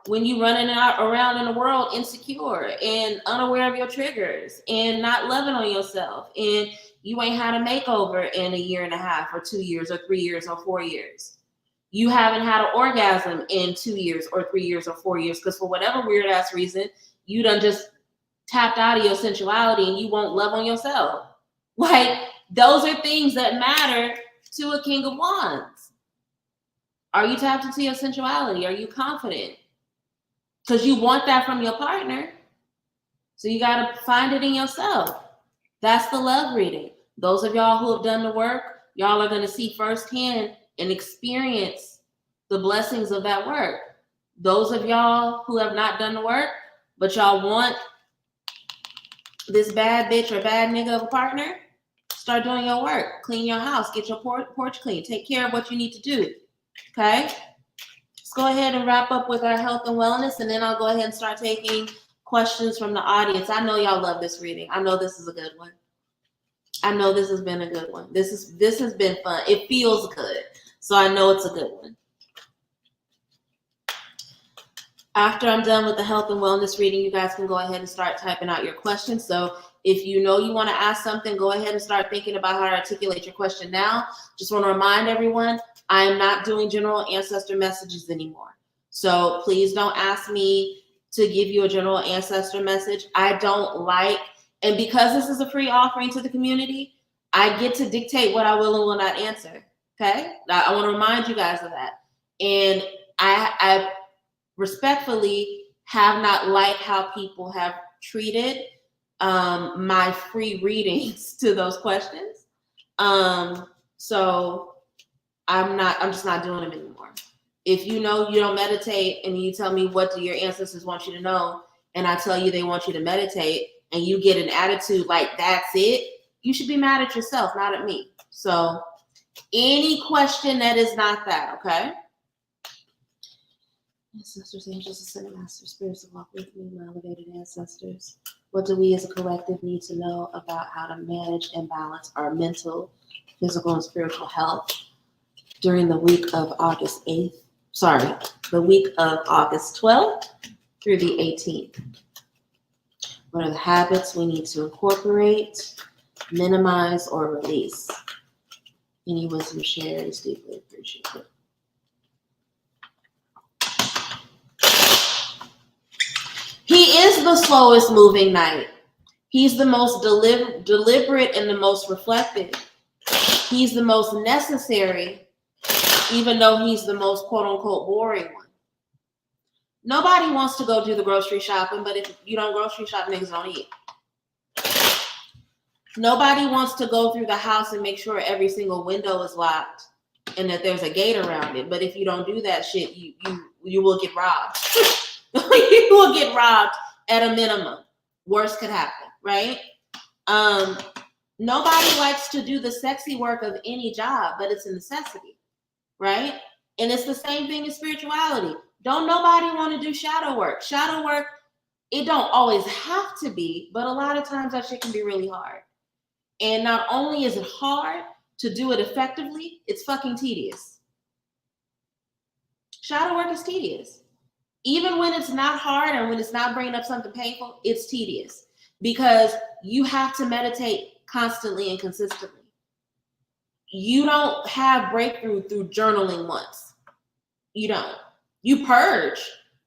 when you running around in the world insecure and unaware of your triggers and not loving on yourself, and you ain't had a makeover in a year and a half or 2 years or 3 years or 4 years. You haven't had an orgasm in 2 years or 3 years or 4 years because for whatever weird ass reason, you done just tapped out of your sensuality and you won't love on yourself. Like, those are things that matter to a King of Wands. Are you tapped into your sensuality? Are you confident? Because you want that from your partner. So you got to find it in yourself. That's the love reading. Those of y'all who have done the work, y'all are going to see firsthand and experience the blessings of that work. Those of y'all who have not done the work, but y'all want this bad bitch or bad nigga of a partner, start doing your work. Clean your house. Get your porch clean. Take care of what you need to do. Okay? Let's go ahead and wrap up with our health and wellness, and then I'll go ahead and start taking questions from the audience. I know y'all love this reading. I know this is a good one. I know this has been a good one. This has been fun. It feels good. So I know it's a good one. After I'm done with the health and wellness reading, you guys can go ahead and start typing out your questions. So if you know you want to ask something, go ahead and start thinking about how to articulate your question now. Just want to remind everyone, I am not doing general ancestor messages anymore. So please don't ask me to give you a general ancestor message. I don't like, and because this is a free offering to the community, I get to dictate what I will and will not answer. Okay? I want to remind you guys of that. And I respectfully have not liked how people have treated my free readings to those questions. So I'm just not doing them anymore. If you know you don't meditate and you tell me what do your ancestors want you to know, and I tell you they want you to meditate, and you get an attitude like that's it, you should be mad at yourself, not at me. So any question that is not that, okay? Ancestors, angels, ascended masters, spirits that walk with me, my elevated ancestors. What do we as a collective need to know about how to manage and balance our mental, physical, and spiritual health during the week of August 12th through the 18th? What are the habits we need to incorporate, minimize, or release Any wisdom shared is deeply appreciated. He is the slowest moving knight. He's the most deliberate and the most reflective. He's the most necessary, even though he's the most quote unquote boring one. Nobody wants to go do the grocery shopping, but if you don't grocery shop, niggas don't eat. Nobody wants to go through the house and make sure every single window is locked and that there's a gate around it. But if you don't do that shit, you will get robbed. You will get robbed at a minimum. Worse could happen, right? Nobody likes to do the sexy work of any job, but it's a necessity, right? And it's the same thing in spirituality. Don't nobody want to do shadow work. Shadow work, it don't always have to be, but a lot of times that shit can be really hard. And not only is it hard to do it effectively, it's fucking tedious. Shadow work is tedious. Even when it's not hard and when it's not bringing up something painful, it's tedious because you have to meditate constantly and consistently. You don't have breakthrough through journaling once. You don't. You purge,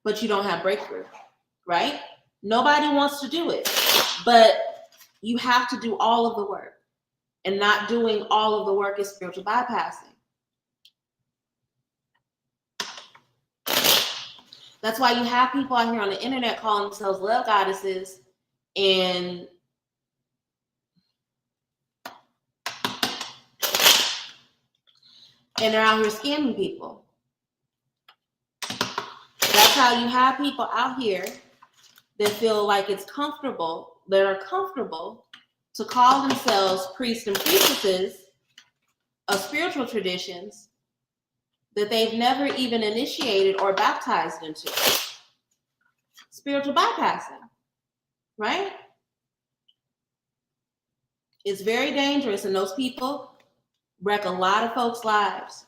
but you don't have breakthrough, right? Nobody wants to do it, but you have to do all of the work. And not doing all of the work is spiritual bypassing. That's why you have people out here on the internet calling themselves love goddesses and they're out here scamming people. That's how you have people out here that feel like it's comfortable, that are comfortable to call themselves priests and priestesses of spiritual traditions that they've never even initiated or baptized into. Spiritual bypassing, right? It's very dangerous, and those people wreck a lot of folks' lives.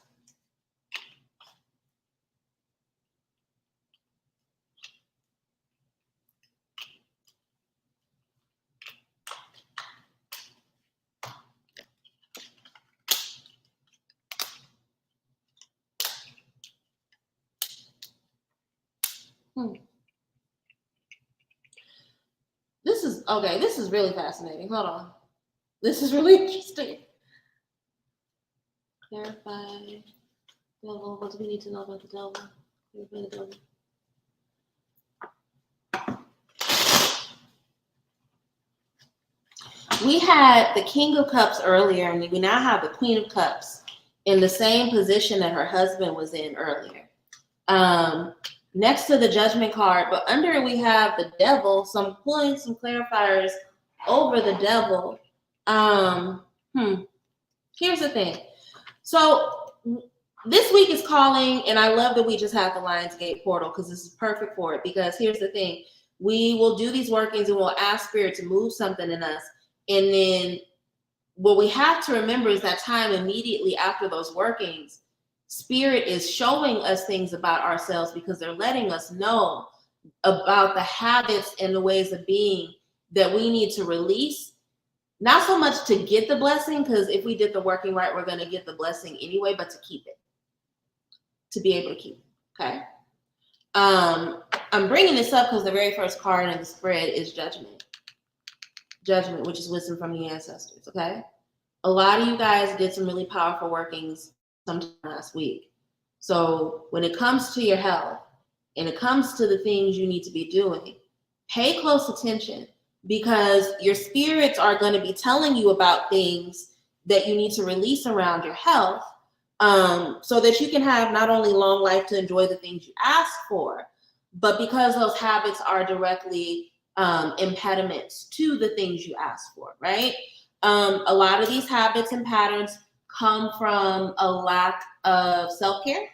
This is really fascinating. Hold on. This is really interesting. Clarify. Devil. What do we need to know about the devil? Clarify the devil. We had the King of Cups earlier, and we now have the Queen of Cups in the same position that her husband was in earlier. Next to the Judgment card, but under it we have the Devil. So I'm pulling some clarifiers over the Devil. Here's the thing. So this week is calling, and I love that we just have the Lionsgate portal because this is perfect for it. Because here's the thing. We will do these workings and we'll ask Spirit to move something in us. And then what we have to remember is that time immediately after those workings, Spirit is showing us things about ourselves because they're letting us know about the habits and the ways of being that we need to release. Not so much to get the blessing, because if we did the working right, we're going to get the blessing anyway, but to keep it, to be able to keep it, okay? I'm bringing this up because the very first card in the spread is Judgment. Judgment, which is wisdom from the ancestors, okay? A lot of you guys did some really powerful workings sometime last week. So when it comes to your health and it comes to the things you need to be doing, pay close attention because your spirits are going to be telling you about things that you need to release around your health so that you can have not only long life to enjoy the things you ask for, but because those habits are directly impediments to the things you ask for, right? A lot of these habits and patterns come from a lack of self-care.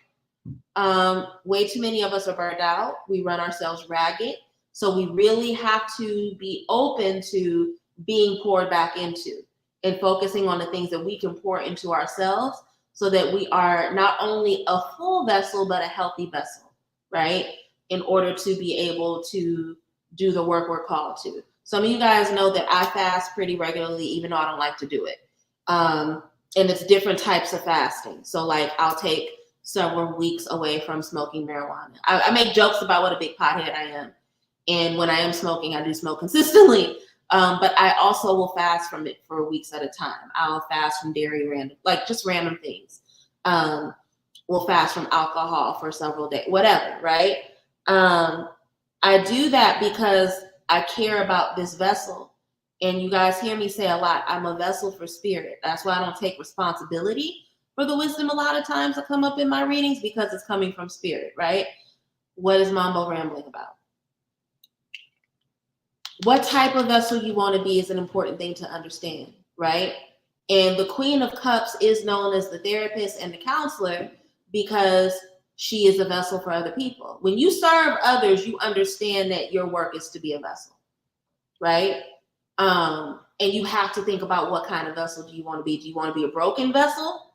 Way too many of us are burned out. We run ourselves ragged. So we really have to be open to being poured back into and focusing on the things that we can pour into ourselves so that we are not only a full vessel, but a healthy vessel, right? In order to be able to do the work we're called to. Some of you guys know that I fast pretty regularly, even though I don't like to do it. And it's different types of fasting. So like I'll take several weeks away from smoking marijuana. I make jokes about what a big pothead I am. And when I am smoking, I do smoke consistently. But I also will fast from it for weeks at a time. I'll fast from dairy, just random things. We'll fast from alcohol for several days, whatever, right? I do that because I care about this vessel. And you guys hear me say a lot, I'm a vessel for spirit. That's why I don't take responsibility for the wisdom a lot of times that come up in my readings, because it's coming from spirit, right? What is Mambo rambling about? What type of vessel you want to be is an important thing to understand, right? And the Queen of Cups is known as the therapist and the counselor because she is a vessel for other people. When you serve others, you understand that your work is to be a vessel, right? And you have to think about what kind of vessel do you want to be. Do you want to be a broken vessel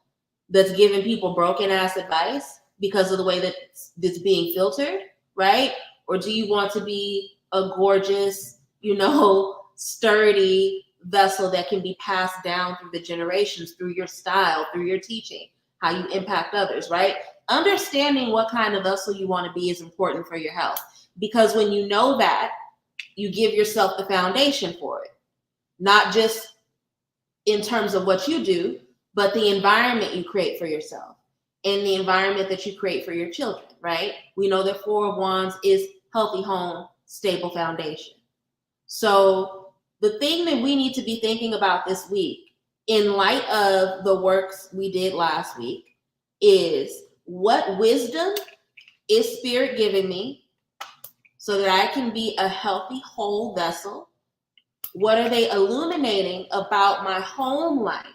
that's giving people broken ass advice because of the way that it's being filtered, right? Or do you want to be a gorgeous, sturdy vessel that can be passed down through the generations, through your style, through your teaching, how you impact others, right? Understanding what kind of vessel you want to be is important for your health, because when you know that, you give yourself the foundation for it, not just in terms of what you do, but the environment you create for yourself and the environment that you create for your children, right? We know that Four of Wands is healthy home, stable foundation. So the thing that we need to be thinking about this week, in light of the works we did last week, is what wisdom is Spirit giving me so that I can be a healthy, whole vessel? What are they illuminating about my home life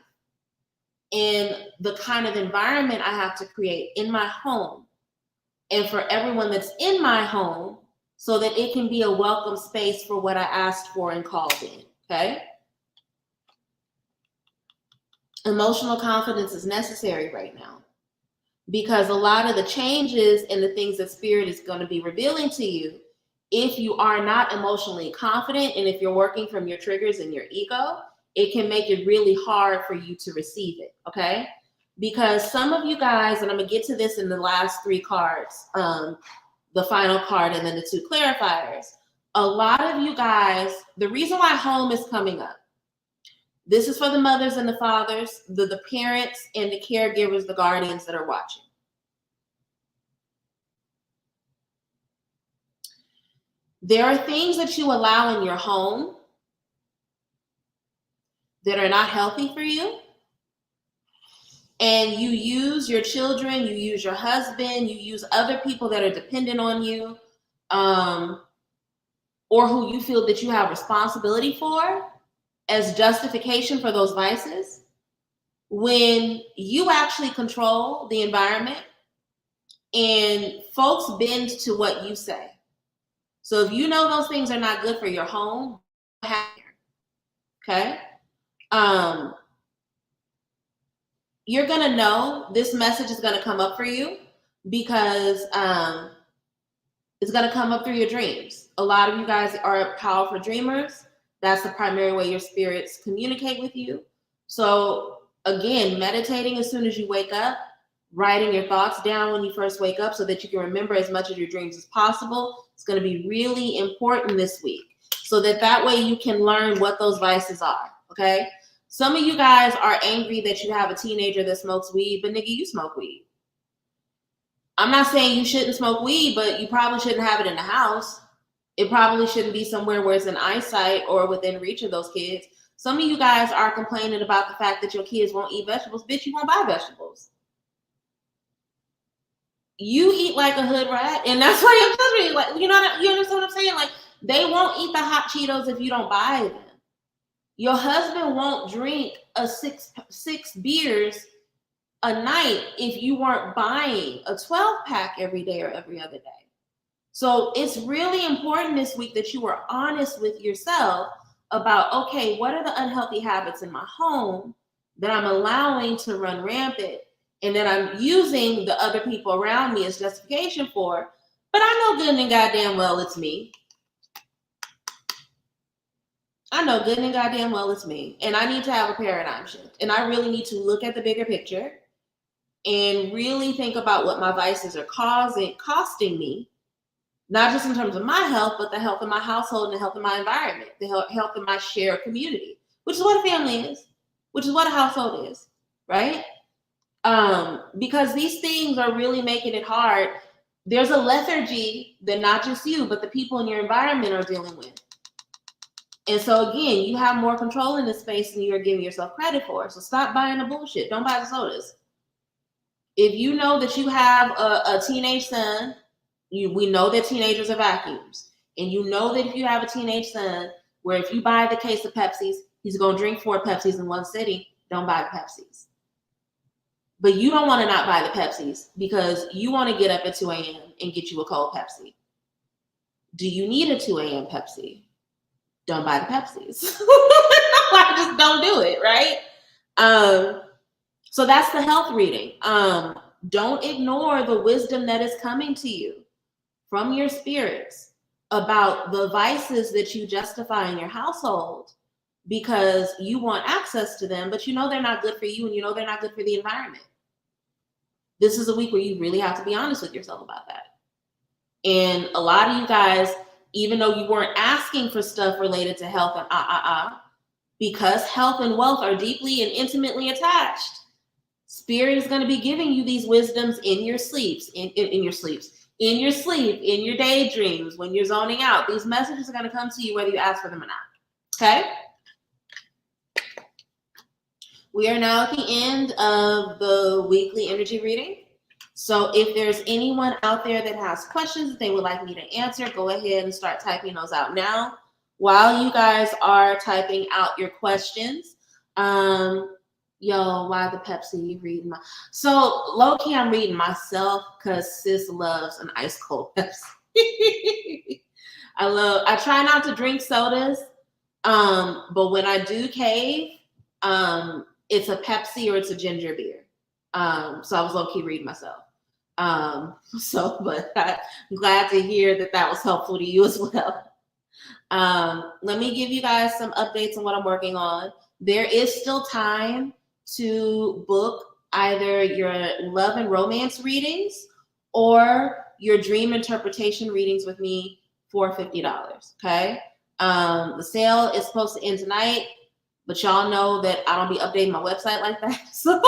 and the kind of environment I have to create in my home and for everyone that's in my home, so that it can be a welcome space for what I asked for and called in, okay? Emotional confidence is necessary right now, because a lot of the changes and the things that Spirit is going to be revealing to you, if you are not emotionally confident and if you're working from your triggers and your ego, it can make it really hard for you to receive it, okay? Because some of you guys, and I'm going to get to this in the last three cards, the final card and then the two clarifiers. A lot of you guys, the reason why home is coming up, this is for the mothers and the fathers, the parents and the caregivers, the guardians that are watching. There are things that you allow in your home that are not healthy for you. And you use your children, you use your husband, you use other people that are dependent on you, or who you feel that you have responsibility for as justification for those vices, when you actually control the environment and folks bend to what you say. So if you know those things are not good for your home, okay? You're gonna know this message is gonna come up for you because it's gonna come up through your dreams. A lot of you guys are powerful dreamers. That's the primary way your spirits communicate with you. So again, meditating as soon as you wake up, writing your thoughts down when you first wake up so that you can remember as much of your dreams as possible. It's gonna be really important this week, so that way you can learn what those vices are, okay? Some of you guys are angry that you have a teenager that smokes weed, but nigga, you smoke weed. I'm not saying you shouldn't smoke weed, but you probably shouldn't have it in the house. It probably shouldn't be somewhere where it's in eyesight or within reach of those kids. Some of you guys are complaining about the fact that your kids won't eat vegetables. Bitch, you won't buy vegetables. You eat like a hood rat, and that's why your children, like, you understand what I'm saying? Like, they won't eat the hot Cheetos if you don't buy them. Your husband won't drink a six beers a night if you weren't buying a 12-pack every day or every other day. So it's really important this week that you are honest with yourself about, okay, what are the unhealthy habits in my home that I'm allowing to run rampant and that I'm using the other people around me as justification for, but I know good and goddamn well it's me. I know good and goddamn well it's me. And I need to have a paradigm shift. And I really need to look at the bigger picture and really think about what my vices are costing me, not just in terms of my health, but the health of my household and the health of my environment, the health of my shared community, which is what a family is, which is what a household is, right? Because these things are really making it hard. There's a lethargy that not just you, but the people in your environment are dealing with. And so again, you have more control in this space than you are giving yourself credit for. So stop buying the bullshit. Don't buy the sodas. If you know that you have a teenage son, we know that teenagers are vacuums. And you know that if you have a teenage son, where if you buy the case of Pepsis, he's going to drink 4 Pepsis in one sitting, don't buy the Pepsis. But you don't want to not buy the Pepsis because you want to get up at 2 a.m. and get you a cold Pepsi. Do you need a 2 a.m. Pepsi? Don't buy the Pepsis. Like, just don't do it, right? So that's the health reading. Don't ignore the wisdom that is coming to you from your spirits about the vices that you justify in your household because you want access to them, but you know they're not good for you and you know they're not good for the environment. This is a week where you really have to be honest with yourself about that. And a lot of you guys, even though you weren't asking for stuff related to health and because health and wealth are deeply and intimately attached, Spirit is going to be giving you these wisdoms in your sleeps, in your sleeps, in your sleep, in your daydreams, when you're zoning out. These messages are going to come to you whether you ask for them or not. Okay? We are now at the end of the weekly energy reading. So if there's anyone out there that has questions that they would like me to answer, go ahead and start typing those out now. While you guys are typing out your questions, yo, why the Pepsi? You reading my? So low key, I'm reading myself because sis loves an ice cold Pepsi. I try not to drink sodas, but when I do cave, it's a Pepsi or it's a ginger beer. So I was low key reading myself. But I'm glad to hear that was helpful to you as well. Let me give you guys some updates on what I'm working on. There is still time to book either your love and romance readings or your dream interpretation readings with me for $50. Okay. The sale is supposed to end tonight, but y'all know that I don't be updating my website like that. So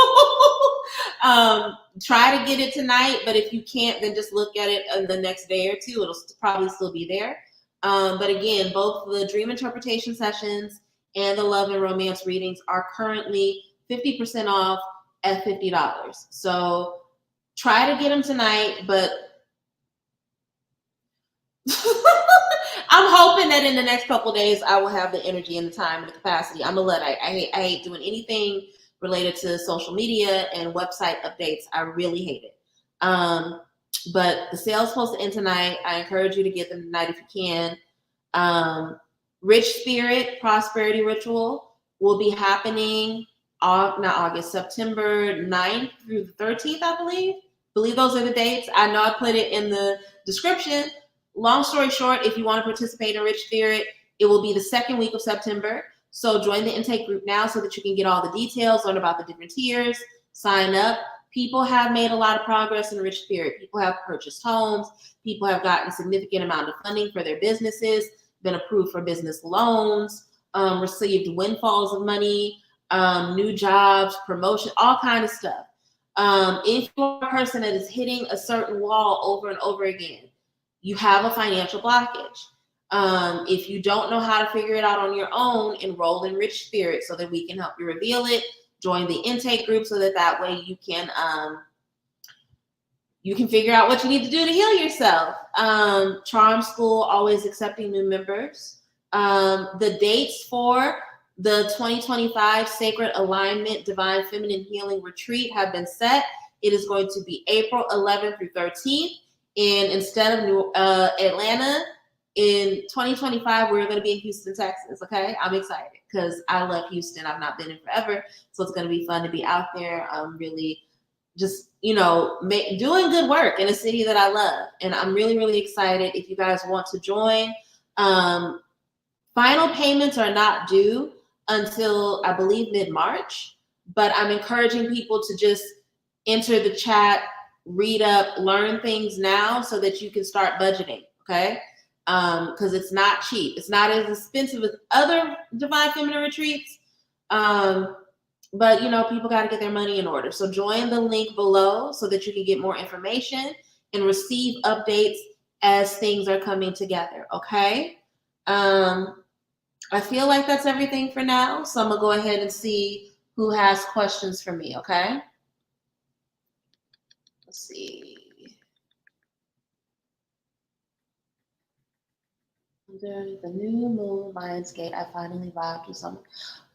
try to get it tonight, but if you can't, then just look at it in the next day or two. It'll probably still be there. But again, both the dream interpretation sessions and the love and romance readings are currently 50% off at $50. So try to get them tonight, but I'm hoping that in the next couple of days, I will have the energy and the time and the capacity. I'm a Luddite. I hate doing anything related to social media and website updates. I really hate it. But the sale's supposed to end tonight. I encourage you to get them tonight if you can. Rich Spirit Prosperity Ritual will be happening September 9th through the 13th, I believe those are the dates. I know I put it in the description. Long story short, if you want to participate in Rich Spirit, it will be the second week of September. So join the intake group now so that you can get all the details, learn about the different tiers, sign up. People have made a lot of progress in Rich Spirit. People have purchased homes. People have gotten a significant amount of funding for their businesses, been approved for business loans, received windfalls of money, new jobs, promotion, all kinds of stuff. If you're a person that is hitting a certain wall over and over again, you have a financial blockage. If you don't know how to figure it out on your own, enroll in Rich Spirit so that we can help you reveal it. Join the intake group so that way you can figure out what you need to do to heal yourself. Charm School, always accepting new members. The dates for the 2025 Sacred Alignment Divine Feminine Healing Retreat have been set. It is going to be April 11th through 13th. And instead of Atlanta, in 2025, we're going to be in Houston, Texas. Okay, I'm excited because I love Houston. I've not been in forever, so it's going to be fun to be out there. I'm really just, doing good work in a city that I love, and I'm really, really excited. If you guys want to join, Final payments are not due until, I believe, mid-March, but I'm encouraging people to just enter the chat, read up, learn things now so that you can start budgeting, okay? Because it's not cheap. It's not as expensive as other Divine Feminine retreats, but people got to get their money in order. So join the link below so that you can get more information and receive updates as things are coming together, okay? I feel like that's everything for now, so I'm going to go ahead and see who has questions for me, okay? Let's see. Under the new moon Lionsgate, I finally vibed with someone.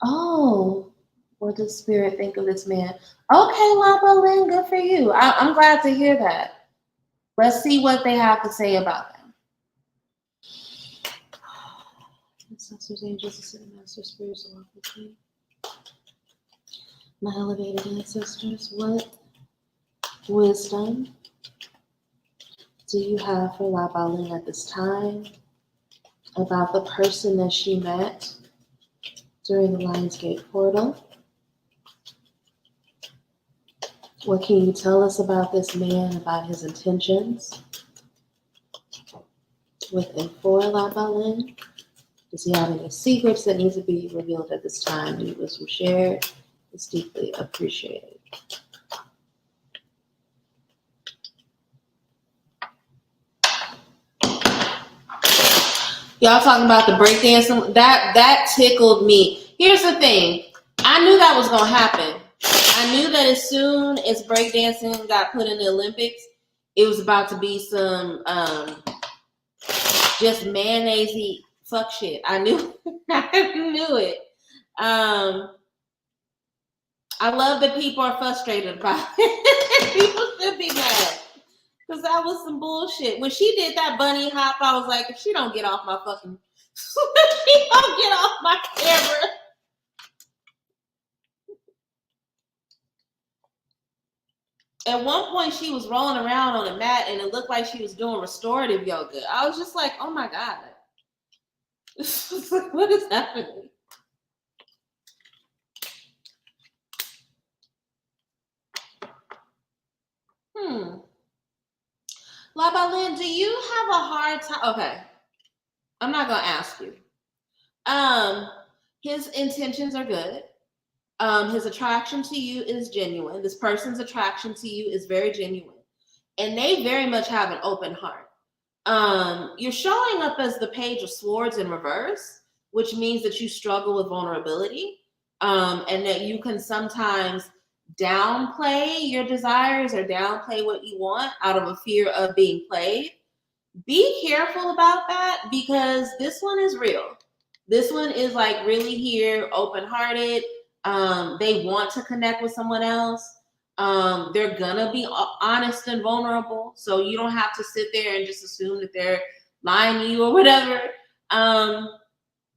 Oh, what does Spirit think of this man? Okay, Lapa Lynn, good for you. I'm glad to hear that. Let's see what they have to say about them. Ancestors, angels, ascended masters, spirits, along with me. My elevated ancestors, what wisdom do you have for La Balin at this time about the person that she met during the Lionsgate portal? What can you tell us about this man, about his intentions with and for La Balin? Does he have any secrets that need to be revealed at this time? Any wisdom shared? It's deeply appreciated. Y'all talking about the breakdancing? That tickled me. Here's the thing. I knew that was gonna happen. I knew that as soon as breakdancing got put in the Olympics, it was about to be some just mayonnaise-y fuck shit. I knew I knew it. I love that people are frustrated about it. People should be mad. Because that was some bullshit. When she did that bunny hop, I was like, if she don't get off my fucking, if she don't get off my camera. At one point, she was rolling around on a mat, and it looked like she was doing restorative yoga. I was just like, oh my God. What is happening? La Balin, do you have a hard time? Okay. I'm not going to ask you. His intentions are good. His attraction to you is genuine. This person's attraction to you is very genuine. And they very much have an open heart. You're showing up as the Page of Swords in reverse, which means that you struggle with vulnerability, and that you can sometimes downplay your desires or downplay what you want out of a fear of being played. Be careful about that, because this one is real. This one is like really here, open-hearted. They want to connect with someone else. They're gonna be honest and vulnerable, so you don't have to sit there and just assume that they're lying to you or whatever.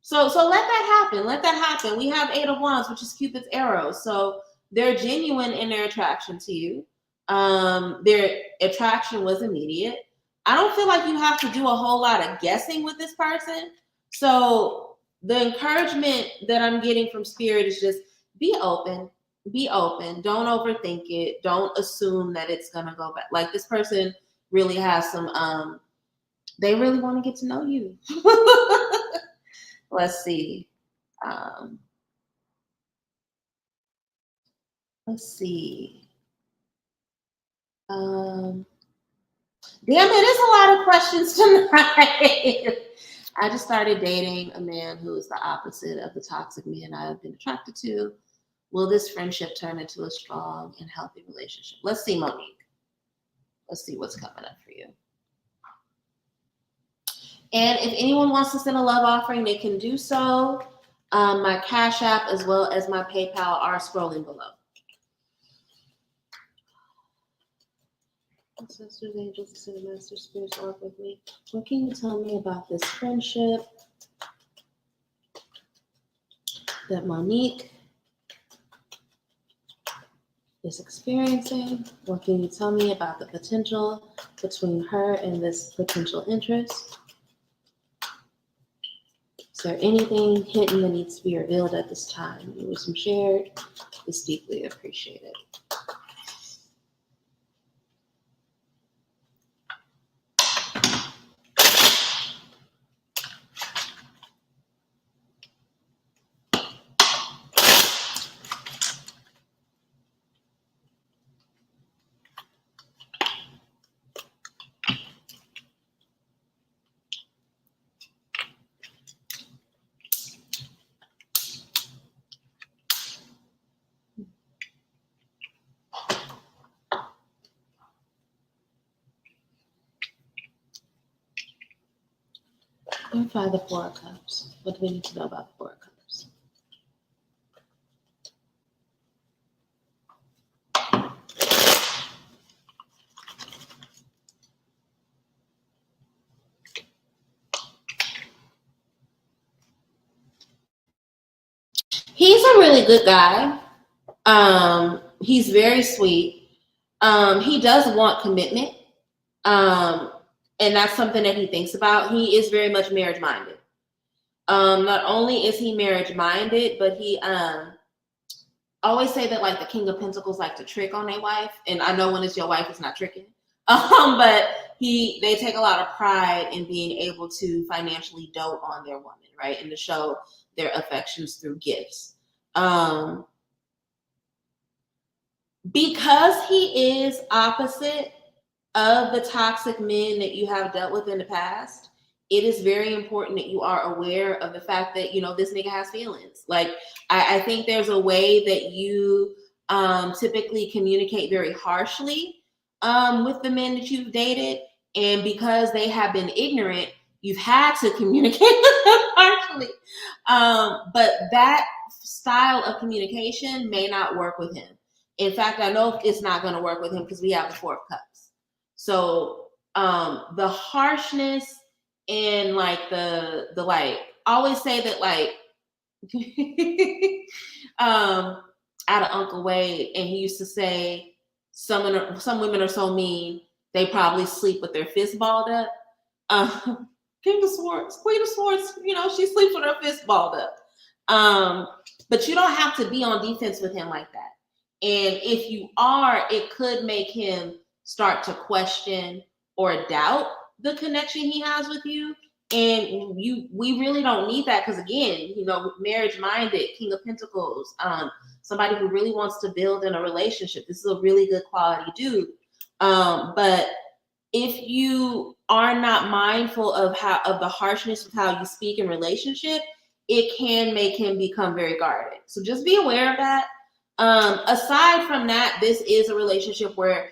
So let that happen. Let that happen. We have 8 of Wands, which is Cupid's arrow. So they're genuine in their attraction to you. Their attraction was immediate. I don't feel like you have to do a whole lot of guessing with this person. So the encouragement that I'm getting from Spirit is just be open. Be open. Don't overthink it. Don't assume that it's gonna go back. Like, this person really has some they really want to get to know you. Let's see. Let's see. Damn it, there's a lot of questions tonight. I just started dating a man who is the opposite of the toxic men I have been attracted to. Will this friendship turn into a strong and healthy relationship? Let's see, Monique. Let's see what's coming up for you. And if anyone wants to send a love offering, they can do so. My Cash App as well as my PayPal are scrolling below. Ancestors, angels, ascended masters, spirits, work with me. What can you tell me about this friendship that Monique is experiencing? What can you tell me about the potential between her and this potential interest? Is there anything hidden that needs to be revealed at this time? Your wisdom shared is deeply appreciated. Clarify the Four of Cups. What do we need to know about the Four of Cups? He's a really good guy. He's very sweet. He does want commitment. And that's something that he thinks about. He is very much marriage minded. Not only is he marriage minded, but he always say that like the King of Pentacles like to trick on their wife. And I know when it's your wife, it's not tricking. But they take a lot of pride in being able to financially dote on their woman, right? And to show their affections through gifts. Because he is opposite of the toxic men that you have dealt with in the past, it is very important that you are aware of the fact that, you know, this nigga has feelings. Like, I think there's a way that you typically communicate very harshly with the men that you've dated. And because they have been ignorant, you've had to communicate with them harshly. But that style of communication may not work with him. In fact, I know it's not going to work with him because we have the Four of Cups. So the harshness and like the like, I always say that like out of Uncle Wade, and he used to say some women are so mean they probably sleep with their fist balled up. King of Swords, Queen of Swords, you know, she sleeps with her fist balled up. But you don't have to be on defense with him like that. And if you are, it could make him start to question or doubt the connection he has with you. And we really don't need that because, again, you know, marriage-minded, King of Pentacles, somebody who really wants to build in a relationship. This is a really good quality dude. But if you are not mindful of the harshness of how you speak in relationship, it can make him become very guarded. So just be aware of that. Aside from that, this is a relationship where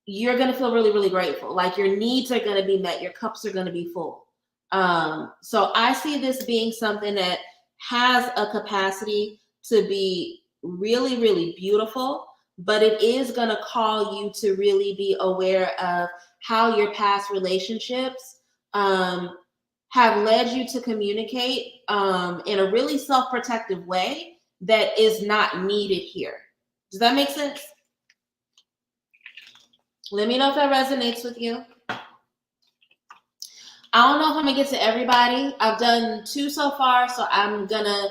you're going to feel really, really grateful. Like your needs are going to be met. Your cups are going to be full. So I see this being something that has a capacity to be really, really beautiful, but it is going to call you to really be aware of how your past relationships have led you to communicate in a really self-protective way that is not needed here. Does that make sense? Let me know if that resonates with you. I don't know if I'm gonna get to everybody. I've done 2 so far, so I'm gonna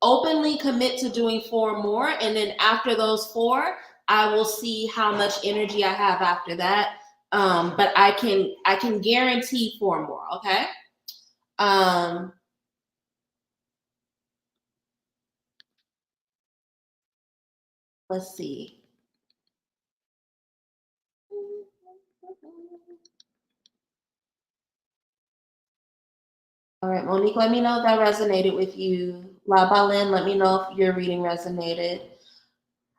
openly commit to doing 4 more, and then after those 4, I will see how much energy I have after that. But I can guarantee 4 more. Okay. Let's see. All right, Monique, let me know if that resonated with you. La Balin, let me know if your reading resonated.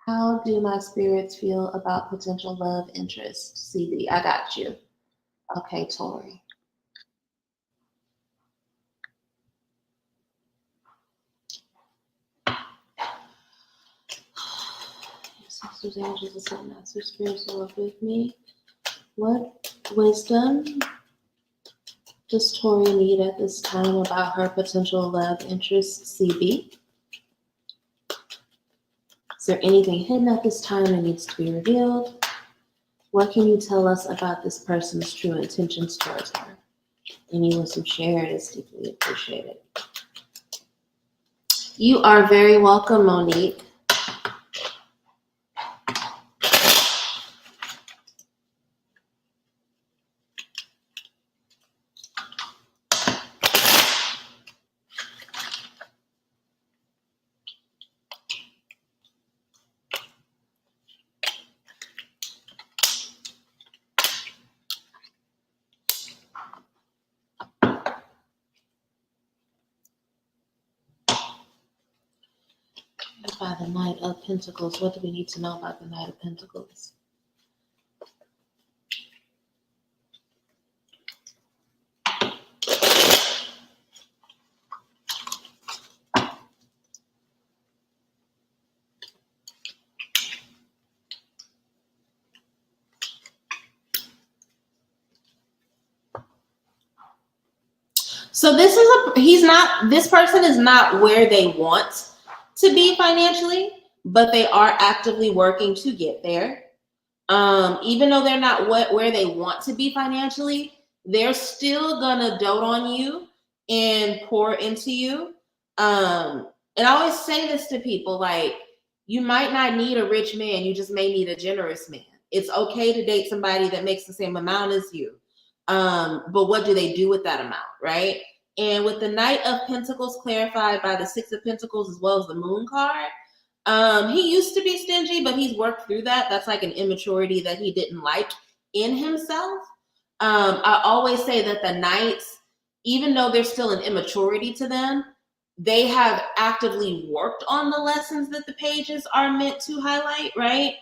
How do my spirits feel about potential love interest? CB, I got you. Okay, Tori. Sisters, angels, and some master spirits who work with me. What wisdom does Tori need at this time about her potential love interest, CB? Is there anything hidden at this time that needs to be revealed? What can you tell us about this person's true intentions towards her? Any wisdom shared is deeply appreciated. You are very welcome, Monique. By the Knight of Pentacles, what do we need to know about the Knight of Pentacles? So this person is not where they want to be financially, but they are actively working to get there. Even though they're not where they want to be financially, they're still gonna dote on you and pour into you. And I always say this to people, like, you might not need a rich man, you just may need a generous man. It's okay to date somebody that makes the same amount as you. But what do they do with that amount, right? And with the Knight of Pentacles clarified by the Six of Pentacles as well as the Moon card, he used to be stingy, but he's worked through that. That's like an immaturity that he didn't like in himself. I always say that the Knights, even though there's still an immaturity to them, they have actively worked on the lessons that the pages are meant to highlight, right?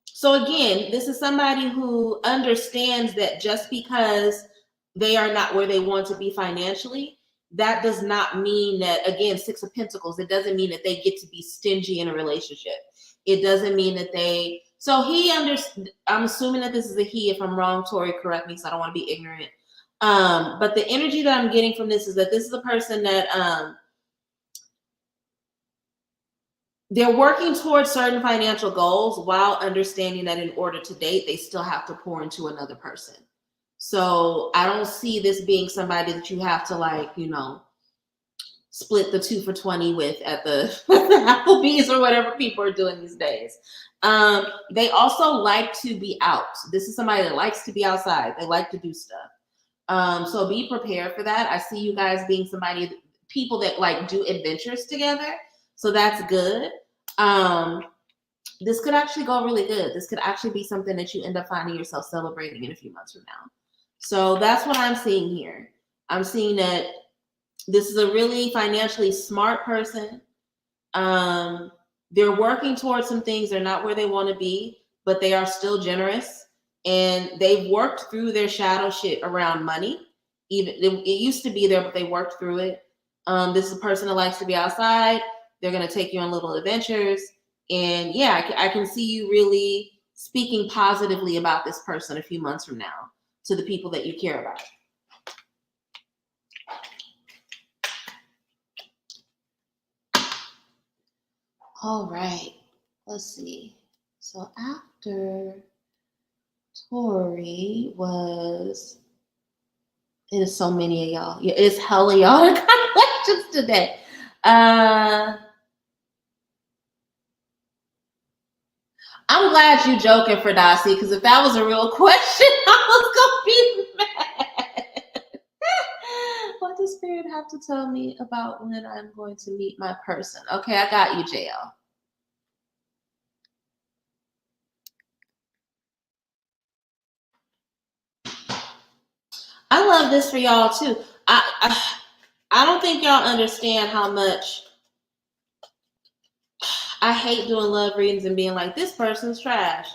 So again, this is somebody who understands that just because they are not where they want to be financially, that does not mean that, again, Six of Pentacles, it doesn't mean that they get to be stingy in a relationship. It doesn't mean that I'm assuming that this is a he. If I'm wrong, Tori, correct me, because I don't want to be ignorant. But the energy that I'm getting from this is that this is a person that they're working towards certain financial goals while understanding that in order to date, they still have to pour into another person. So I don't see this being somebody that you have to, like, split the 2 for $20 with at the Applebee's or whatever people are doing these days. They also like to be out. This is somebody that likes to be outside. They like to do stuff. So be prepared for that. I see you guys being people that like do adventures together. So that's good. This could actually go really good. This could actually be something that you end up finding yourself celebrating in a few months from now. So that's what I'm seeing here. I'm seeing that this is a really financially smart person. They're working towards some things. They're not where they want to be, but they are still generous. And they've worked through their shadow shit around money. Even it used to be there, but they worked through it. This is a person that likes to be outside. They're going to take you on little adventures. And yeah, I can see you really speaking positively about this person a few months from now to the people that you care about. All right, let's see. So after Tori was, it is so many of y'all. Yeah, it's hella y'all questions today. I'm glad you joking for Darcy, because if that was a real question, I was gonna be mad. What does Spirit have to tell me about when I'm going to meet my person? Okay, I got you, JL. I love this for y'all too. I don't think y'all understand how much I hate doing love readings and being like, this person's trash.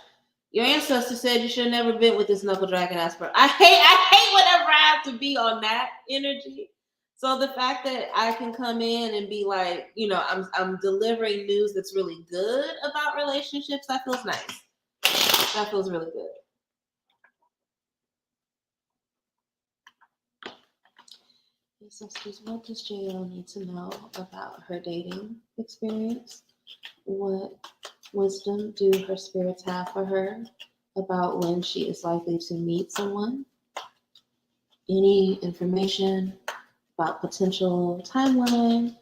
Your ancestor said you should have never been with this knuckle dragon ass person. I hate whenever I have to be on that energy. So the fact that I can come in and be like, I'm delivering news that's really good about relationships, that feels nice. That feels really good. Ancestors, what does JL need to know about her dating experience? What wisdom do her spirits have for her about when she is likely to meet someone? Any information about potential timeline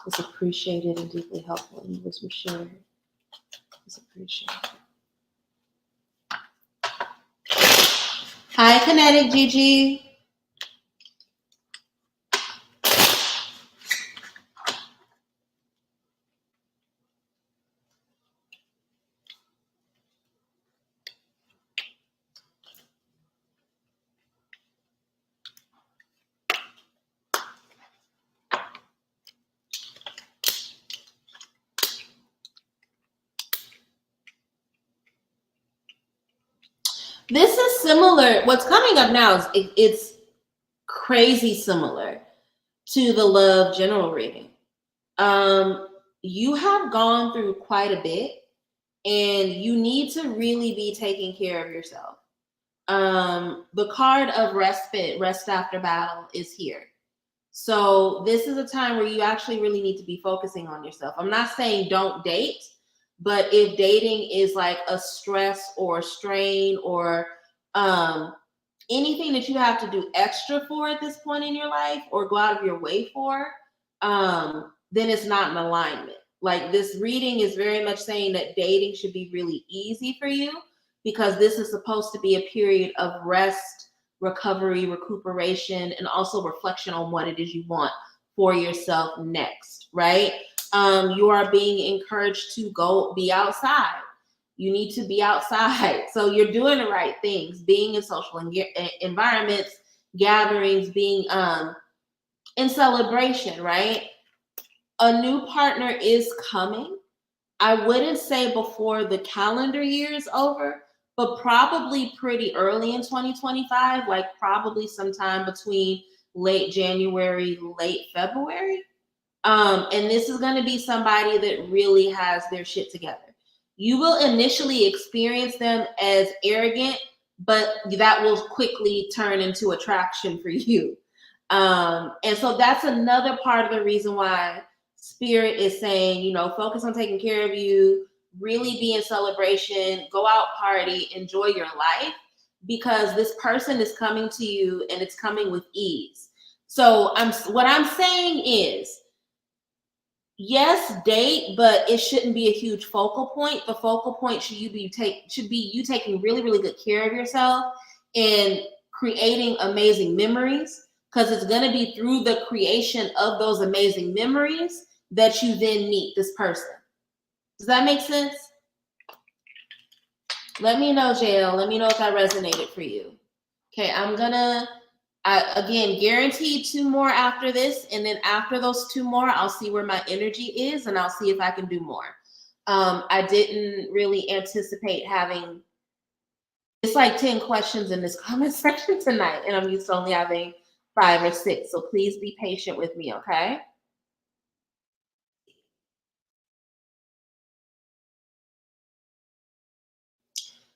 is appreciated and deeply helpful. Any wisdom shared is appreciated. Hi, Kinetic Gigi. This is similar. What's coming up now is it's crazy similar to the love general reading. You have gone through quite a bit, and you need to really be taking care of yourself. The card of respite, rest after battle, is here. So this is a time where you actually really need to be focusing on yourself. I'm not saying don't date, but if dating is like a stress or a strain or anything that you have to do extra for at this point in your life or go out of your way for, then it's not in alignment. Like, this reading is very much saying that dating should be really easy for you, because this is supposed to be a period of rest, recovery, recuperation, and also reflection on what it is you want for yourself next, right? You are being encouraged to go be outside. You need to be outside. So you're doing the right things, being in social environments, gatherings, being in celebration, right? A new partner is coming. I wouldn't say before the calendar year is over, but probably pretty early in 2025, like probably sometime between late January, late February. And this is going to be somebody that really has their shit together. You will initially experience them as arrogant, but that will quickly turn into attraction for you. And so that's another part of the reason why Spirit is saying, you know, focus on taking care of you, really be in celebration, go out, party, enjoy your life, because this person is coming to you and it's coming with ease. So what I'm saying is, yes, date, but it shouldn't be a huge focal point. The focal point should be you taking really, really good care of yourself and creating amazing memories, because it's going to be through the creation of those amazing memories that you then meet this person. Does that make sense? Let me know, JL. Let me know if that resonated for you. Okay, again, guaranteed 2 more after this, and then after those 2 more, I'll see where my energy is, and I'll see if I can do more. I didn't really anticipate having, it's like 10 questions in this comment section tonight, and I'm used to only having 5 or 6, so please be patient with me, okay?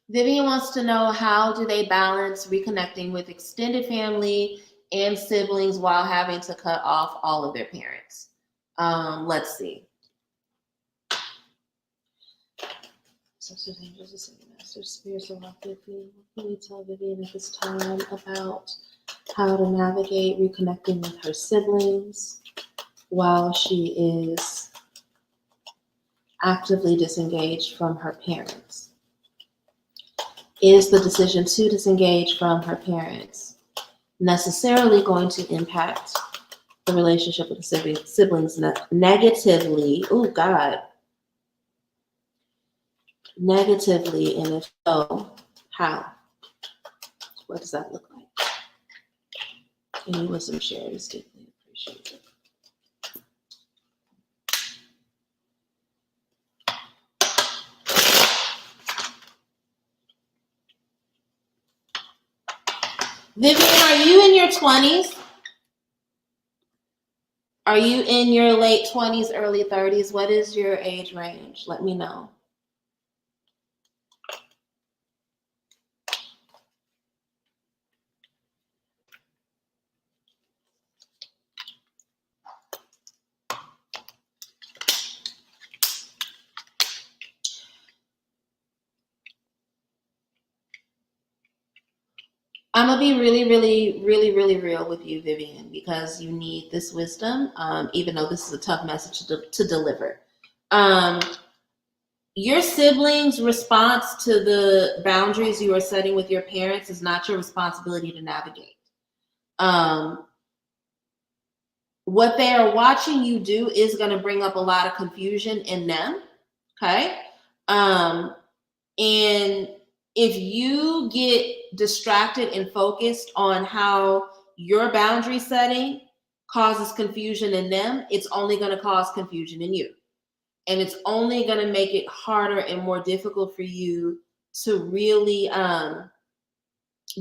Vivian wants to know, how do they balance reconnecting with extended family and siblings while having to cut off all of their parents? Let's see. Sisters, angels, ascended masters, spirits of light, what can we tell Vivian at this time about how to navigate reconnecting with her siblings while she is actively disengaged from her parents? Is the decision to disengage from her parents necessarily going to impact the relationship with the siblings negatively? Oh, God. Negatively, and if so, how? What does that look like? Any wisdom shared is deeply appreciated. Vivian, are you in your 20s? Are you in your late 20s, early 30s? What is your age range? Let me know. I'm gonna be really, really, really, really real with you, Vivian, because you need this wisdom. Even though this is a tough message to deliver. Um, your siblings' response to the boundaries you are setting with your parents is not your responsibility to navigate. Um, what they are watching you do is going to bring up a lot of confusion in them. Okay. Um, and if you get distracted and focused on how your boundary setting causes confusion in them, it's only going to cause confusion in you. And it's only going to make it harder and more difficult for you to really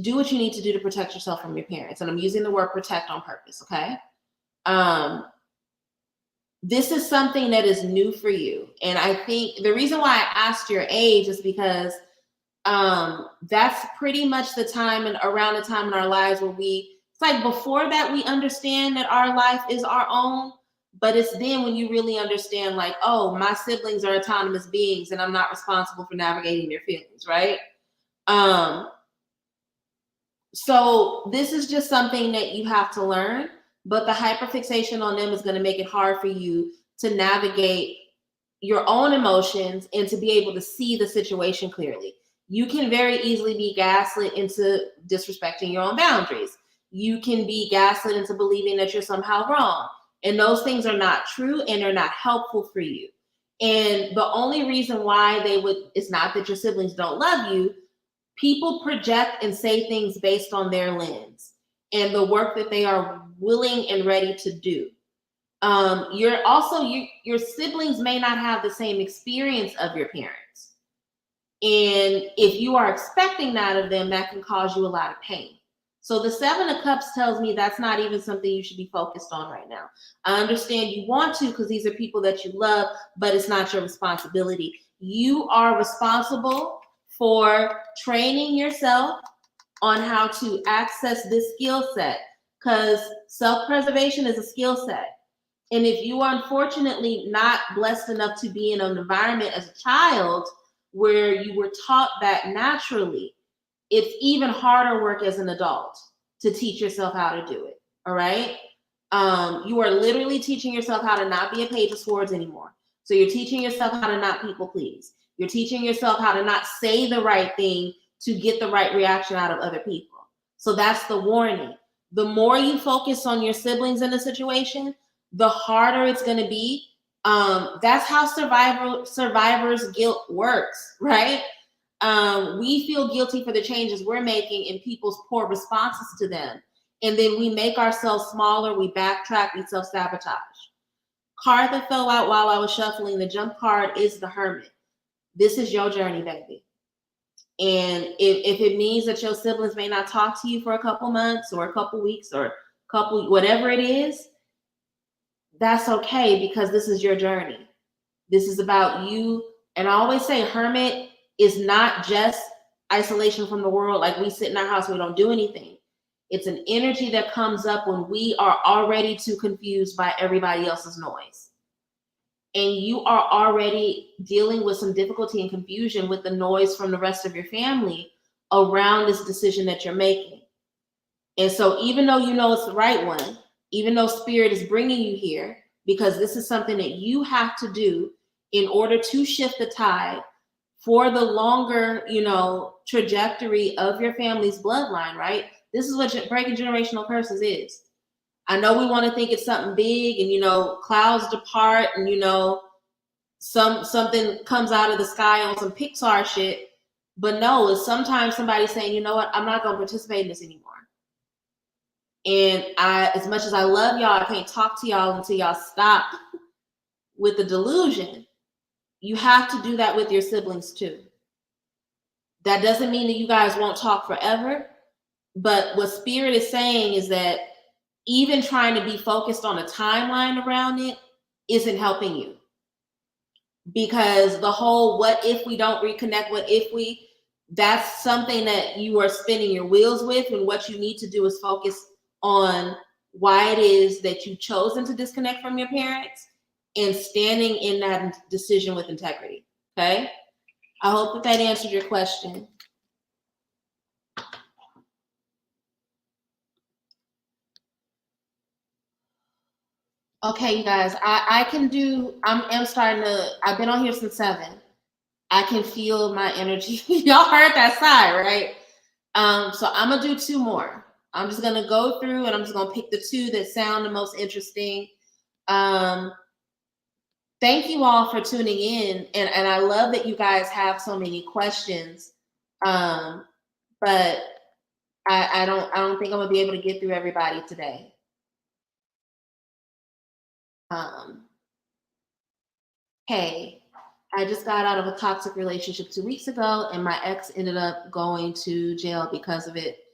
do what you need to do to protect yourself from your parents. And I'm using the word protect on purpose. Okay. Um, this is something that is new for you. And I think the reason why I asked your age is because that's pretty much the time and around the time in our lives where it's like before that we understand that our life is our own, but it's then when you really understand like, oh, my siblings are autonomous beings and I'm not responsible for navigating their feelings, right? So this is just something that you have to learn, but the hyperfixation on them is going to make it hard for you to navigate your own emotions and to be able to see the situation clearly. You can very easily be gaslit into disrespecting your own boundaries. You can be gaslit into believing that you're somehow wrong. And those things are not true and they're not helpful for you. And the only reason why it's not that your siblings don't love you. People project and say things based on their lens and the work that they are willing and ready to do. Your siblings may not have the same experience of your parents. And if you are expecting that of them, that can cause you a lot of pain. So the 7 of Cups tells me that's not even something you should be focused on right now. I understand you want to because these are people that you love, but it's not your responsibility. You are responsible for training yourself on how to access this skill set because self-preservation is a skill set. And if you are unfortunately not blessed enough to be in an environment as a child where you were taught that naturally, it's even harder work as an adult to teach yourself how to do it. All right. You are literally teaching yourself how to not be a page of swords anymore. So you're teaching yourself how to not people please. You're teaching yourself how to not say the right thing to get the right reaction out of other people. So that's the warning. The more you focus on your siblings in a situation, the harder it's going to be. That's how survivor's guilt works, right? We feel guilty for the changes we're making and people's poor responses to them. And then we make ourselves smaller, we backtrack, we self-sabotage. Card that fell out while I was shuffling, the jump card is the Hermit. This is your journey, baby. And if it means that your siblings may not talk to you for a couple months or a couple weeks or whatever it is, that's okay because this is your journey. This is about you. And I always say Hermit is not just isolation from the world, like we sit in our house, we don't do anything. It's an energy that comes up when we are already too confused by everybody else's noise. And you are already dealing with some difficulty and confusion with the noise from the rest of your family around this decision that you're making. And so even though you know it's the right one, even though Spirit is bringing you here, because this is something that you have to do in order to shift the tide for the longer, trajectory of your family's bloodline, right? This is what breaking generational curses is. I know we want to think it's something big and, clouds depart and, something comes out of the sky on some Pixar shit. But no, it's sometimes somebody saying, you know what, I'm not going to participate in this anymore. And as much as I love y'all, I can't talk to y'all until y'all stop with the delusion. You have to do that with your siblings too. That doesn't mean that you guys won't talk forever. But what Spirit is saying is that even trying to be focused on a timeline around it isn't helping you. Because the whole what if we don't reconnect, that's something that you are spinning your wheels with, and what you need to do is focus on why it is that you've chosen to disconnect from your parents and standing in that decision with integrity. Okay? I hope that answered your question. Okay, you guys, I can do, I'm starting to, I've been on here since 7. I can feel my energy. Y'all heard that sigh, right? So I'm gonna do 2 more. I'm just gonna go through and I'm just gonna pick the 2 that sound the most interesting. Um, thank you all for tuning in, and I love that you guys have so many questions. But I don't think I'm gonna be able to get through everybody today. Um, hey, I just got out of a toxic relationship 2 weeks ago, and my ex ended up going to jail because of it.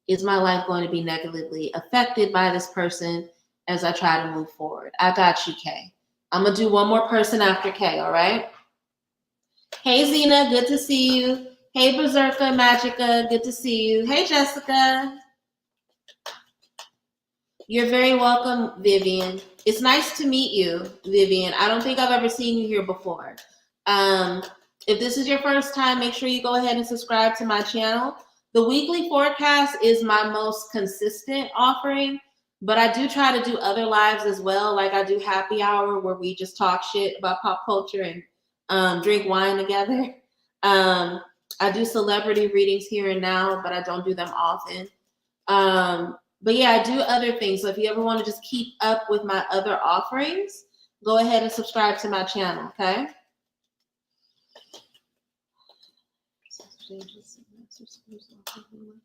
Is my life going to be negatively affected by this person as I try to move forward? I got you, Kay. I'm gonna do one more person after Kay, all right? Hey Zena, good to see you. Hey Berserker Magica, good to see you. Hey Jessica. You're very welcome, Vivian. It's nice to meet you, Vivian. I don't think I've ever seen you here before. Um, if this is your first time, make sure you go ahead and subscribe to my channel. The weekly forecast is my most consistent offering, but I do try to do other lives as well. Like I do happy hour where we just talk shit about pop culture and drink wine together. I do celebrity readings here and now, but I don't do them often. But yeah, I do other things. So if you ever want to just keep up with my other offerings, go ahead and subscribe to my channel, okay? Can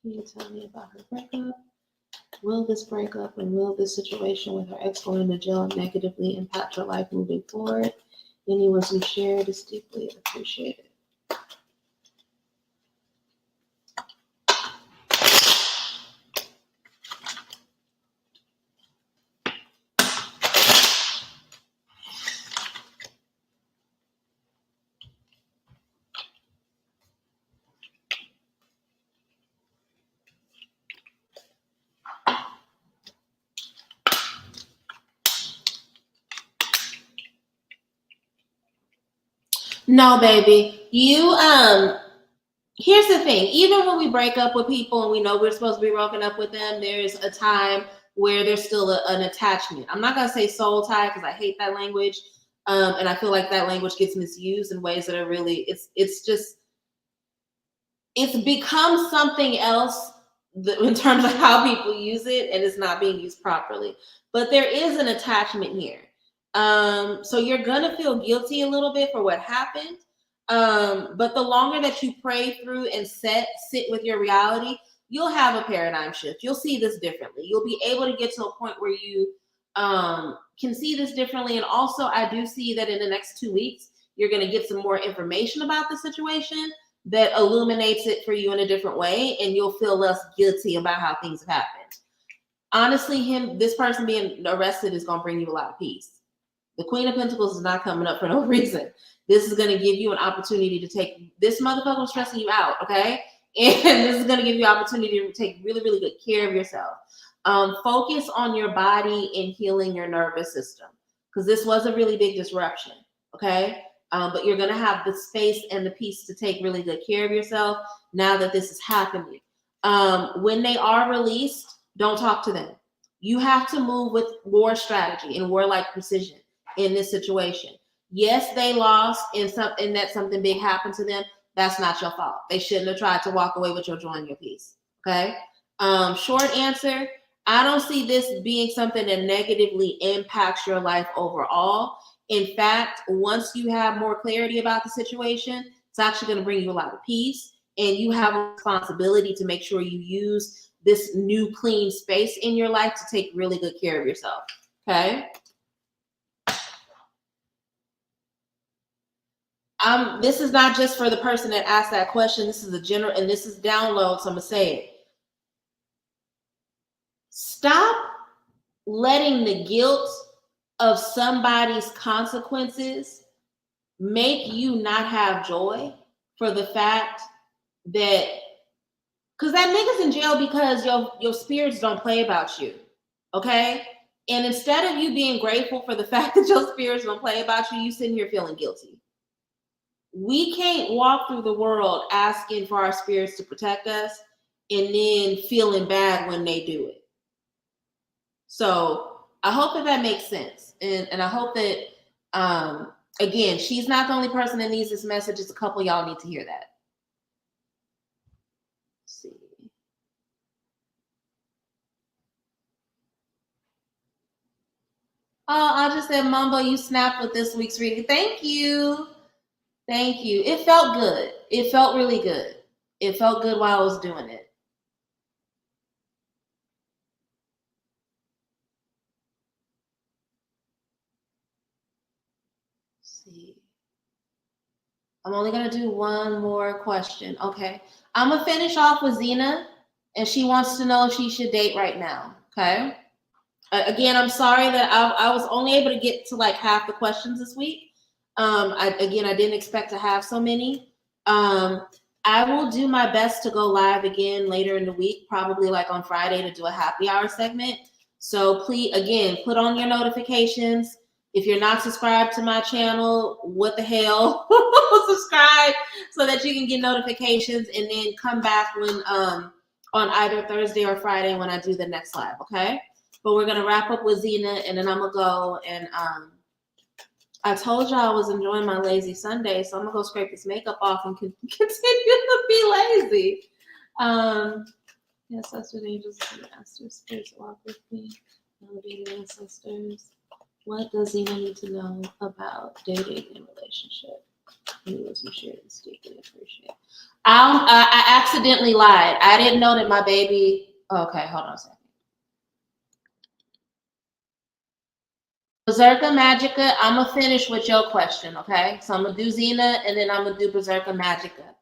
you tell me about her breakup? Will this breakup and will this situation with her ex going to jail negatively impact her life moving forward? Any wisdom shared is deeply appreciated. No, baby. Here's the thing. Even when we break up with people and we know we're supposed to be broken up with them, there's a time where there's still an attachment. I'm not gonna say soul tie because I hate that language. And I feel like that language gets misused in ways that are really it's become something else in terms of how people use it, and it's not being used properly. But there is an attachment here. So you're gonna feel guilty a little bit for what happened. But the longer that you pray through and sit with your reality, you'll have a paradigm shift. You'll see this differently. You'll be able to get to a point where you can see this differently. And also, I do see that in the next 2 weeks, you're going to get some more information about the situation that illuminates it for you in a different way, and you'll feel less guilty about how things have happened. Honestly, this person being arrested is going to bring you a lot of peace. The Queen of Pentacles is not coming up for no reason. This is going to give you an opportunity to take, this motherfucker was stressing you out, okay? And this is going to give you an opportunity to take really, really good care of yourself. Focus on your body and healing your nervous system, because this was a really big disruption, okay? But you're going to have the space and the peace to take really good care of yourself now that this is happening. When they are released, don't talk to them. You have to move with war strategy and warlike precision in this situation. Yes, they lost and that something big happened to them. That's not your fault. They shouldn't have tried to walk away with your joy and your peace. Okay. Short answer, I don't see this being something that negatively impacts your life overall. In fact, once you have more clarity about the situation, it's actually going to bring you a lot of peace, and you have a responsibility to make sure you use this new clean space in your life to take really good care of yourself. Okay. This is not just for the person that asked that question. This is a general, and this is download, so I'm gonna say it. Stop letting the guilt of somebody's consequences make you not have joy for the fact that, because that nigga's in jail because your spirits don't play about you, okay? And instead of you being grateful for the fact that your spirits don't play about you, you sitting here feeling guilty. We can't walk through the world asking for our spirits to protect us and then feeling bad when they do it. So I hope that makes sense. And I hope that, again, she's not the only person that needs this message. It's a couple of y'all need to hear that. Let's see. Oh, I just said, Mambo, you snapped with this week's reading. Thank you. Thank you. It felt good. It felt really good. It felt good while I was doing it. Let's see. I'm only going to do one more question. Okay. I'm going to finish off with Zena, and she wants to know if she should date right now. Okay. Again, I'm sorry that I was only able to get to like half the questions this week. I didn't expect to have so many. I will do my best to go live again later in the week, probably like on Friday, to do a happy hour segment. So please, again, put on your notifications. If you're not subscribed to my channel, what the hell? Subscribe so that you can get notifications, and then come back when on either Thursday or Friday when I do the next live, okay? But we're gonna wrap up with Zena, and then I'm gonna go and I told y'all I was enjoying my lazy Sunday, so I'm gonna go scrape this makeup off and continue to be lazy. Yes, that's what angels and masters, spirits walk with me, elevated ancestors. What does Zena need to know about dating and relationship? Anyways, we share this deeply appreciate. I accidentally lied. I didn't know that my baby. Okay, hold on a second. Berserker Magica, I'm gonna finish with your question, okay? So I'm gonna do Zena, and then I'm gonna do Berserker Magica.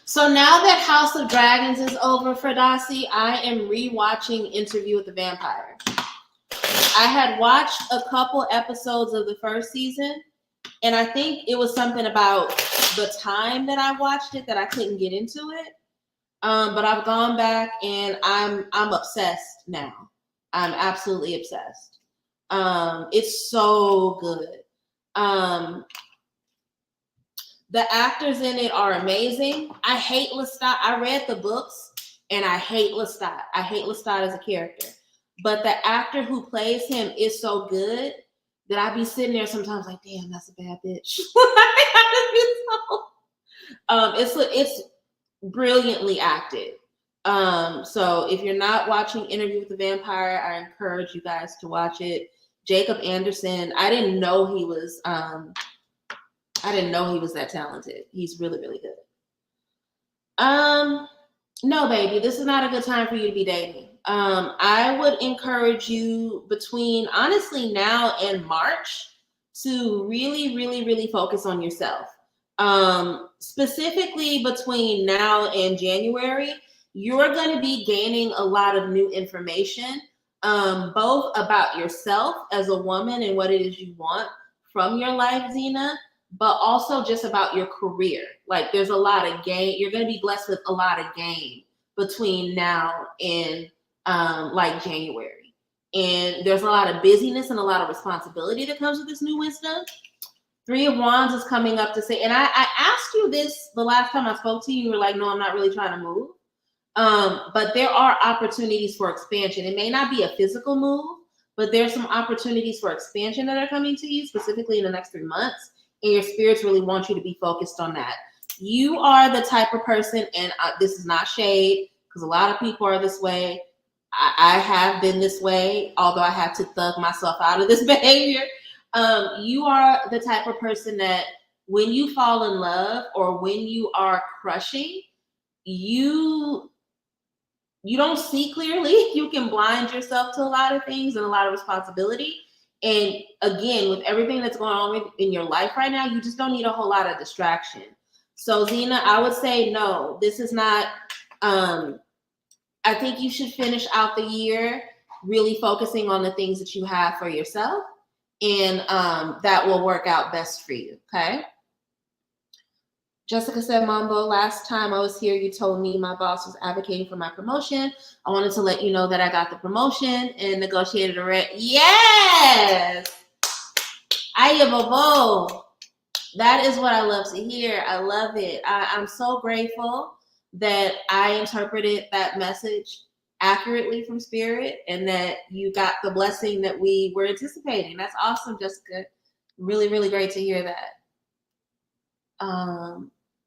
So now that House of Dragons is over for Dasi, I am rewatching Interview with the Vampire. I had watched a couple episodes of the first season, and I think it was something about the time that I watched it that I couldn't get into it. But I've gone back, and I'm obsessed now. I'm absolutely obsessed. It's so good. The actors in it are amazing. I hate Lestat. I read the books, and I hate Lestat. I hate Lestat as a character. But the actor who plays him is so good that I be sitting there sometimes like, damn, that's a bad bitch. It's brilliantly acted. So if you're not watching Interview with the Vampire, I encourage you guys to watch it. Jacob Anderson, I didn't know he was that talented. He's really, really good. No, baby, this is not a good time for you to be dating. I would encourage you between honestly now and March to really, really, really focus on yourself. Specifically between now and January, you're going to be gaining a lot of new information, both about yourself as a woman and what it is you want from your life, Zena, but also just about your career. Like there's a lot of gain. You're going to be blessed with a lot of gain between now and like January. And there's a lot of busyness and a lot of responsibility that comes with this new wisdom. 3 of Wands is coming up to say, and I asked you this the last time I spoke to you, you were like, no, I'm not really trying to move. But there are opportunities for expansion. It may not be a physical move, but there's some opportunities for expansion that are coming to you, specifically in the next 3 months. And your spirits really want you to be focused on that. You are the type of person, and this is not shade, because a lot of people are this way. I have been this way, although I had to thug myself out of this behavior. You are the type of person that when you fall in love or when you are crushing, you don't see clearly. You can blind yourself to a lot of things and a lot of responsibility. And again, with everything that's going on in your life right now, you just don't need a whole lot of distraction. So Zena, I would say no, this is not, I think you should finish out the year really focusing on the things that you have for yourself, and that will work out best for you, okay? Jessica said, Mambo, last time I was here, you told me my boss was advocating for my promotion. I wanted to let you know that I got the promotion and negotiated a rent. Yes! Ayababo. That is what I love to hear. I love it. I'm so grateful. that I interpreted that message accurately from Spirit and that you got the blessing that we were anticipating. That's awesome, Jessica. Really, really great to hear that.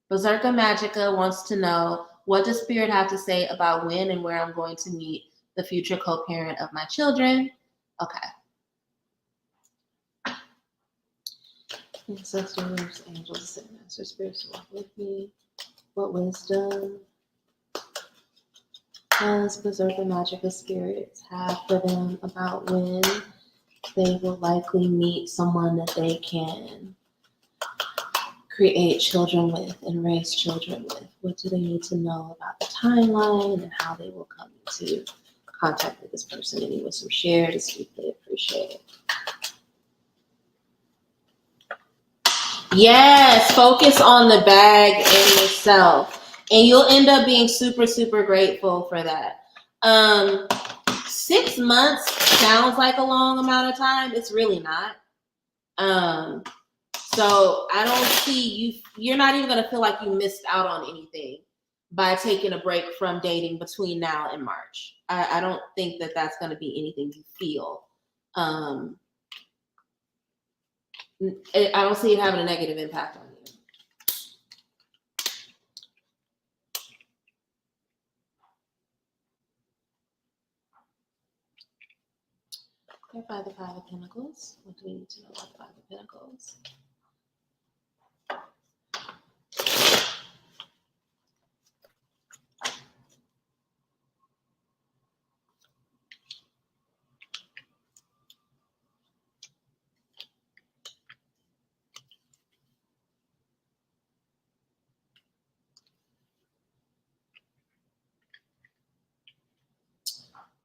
Berserker Magica wants to know, what does Spirit have to say about when and where I'm going to meet the future co-parent of my children? Okay. Ancestors, angels, and master spirits walk with me. What wisdom does Berserker Magica spirits have for them about when they will likely meet someone that they can create children with and raise children with? What do they need to know about the timeline and how they will come into contact with this person? Any wisdom shared is deeply appreciated. Yes, focus on the bag and yourself, and you'll end up being super, super grateful for that. 6 months sounds like a long amount of time. It's really not. So I don't see you're not even going to feel like you missed out on anything by taking a break from dating between now and March. I don't think that that's going to be anything you feel. I don't see it having a negative impact on you. Clarify the Five of Pentacles. What do we need to know about the Five of Pentacles?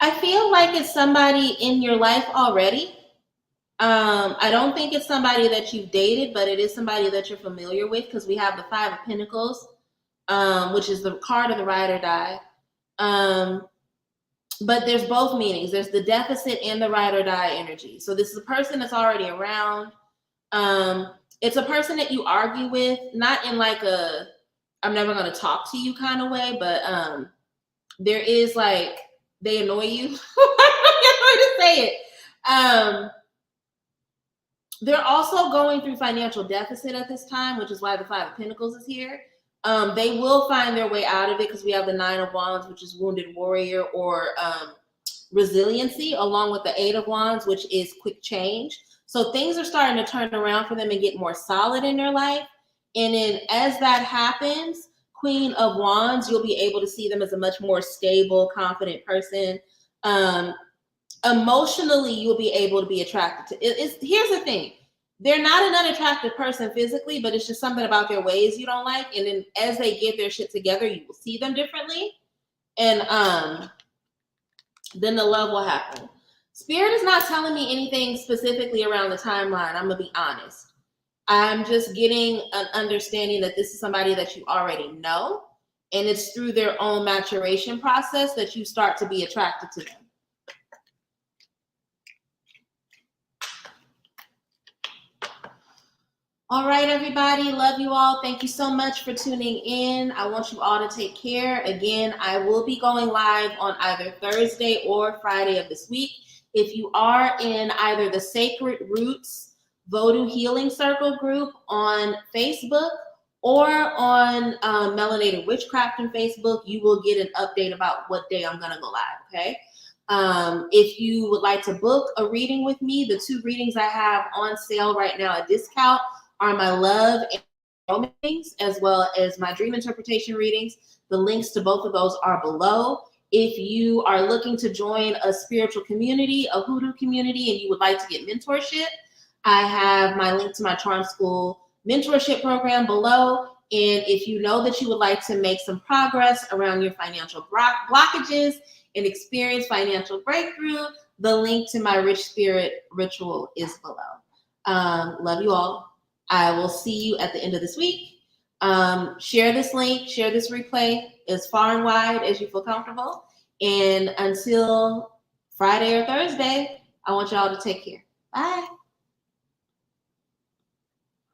I feel like it's somebody in your life already. I don't think it's somebody that you've dated, but it is somebody that you're familiar with, because we have the Five of Pentacles, which is the card of the ride or die. But there's both meanings. There's the deficit and the ride or die energy. So this is a person that's already around. It's a person that you argue with, not in like a I'm never going to talk to you kind of way, but there is like, they annoy you. I don't know how to say it. They're also going through financial deficit at this time, which is why the Five of Pentacles is here. They will find their way out of it, because we have the Nine of Wands, which is Wounded Warrior, or resiliency, along with the Eight of Wands, which is quick change. So things are starting to turn around for them and get more solid in their life. And then as that happens, Queen of Wands, you'll be able to see them as a much more stable, confident person. Emotionally, you'll be able to be attracted to it. Here's the thing. They're not an unattractive person physically, but it's just something about their ways you don't like. And then as they get their shit together, you will see them differently. And then the love will happen. Spirit is not telling me anything specifically around the timeline. I'm going to be honest. I'm just getting an understanding that this is somebody that you already know, and it's through their own maturation process that you start to be attracted to them. All right, everybody. Love you all. Thank you so much for tuning in. I want you all to take care. Again, I will be going live on either Thursday or Friday of this week. If you are in either the Sacred Roots Voodoo Healing Circle group on Facebook or on Melanated Witchcraft on Facebook, you will get an update about what day I'm going to go live, okay? If you would like to book a reading with me, the 2 readings I have on sale right now at discount are my love and romance, as well as my dream interpretation readings. The links to both of those are below. If you are looking to join a spiritual community, a hoodoo community, and you would like to get mentorship, I have my link to my Charm School mentorship program below. And if you know that you would like to make some progress around your financial blockages and experience financial breakthrough, the link to my Rich Spirit ritual is below. Love you all. I will see you at the end of this week. Share this link, share this replay as far and wide as you feel comfortable. And until Friday or Thursday, I want y'all to take care. Bye.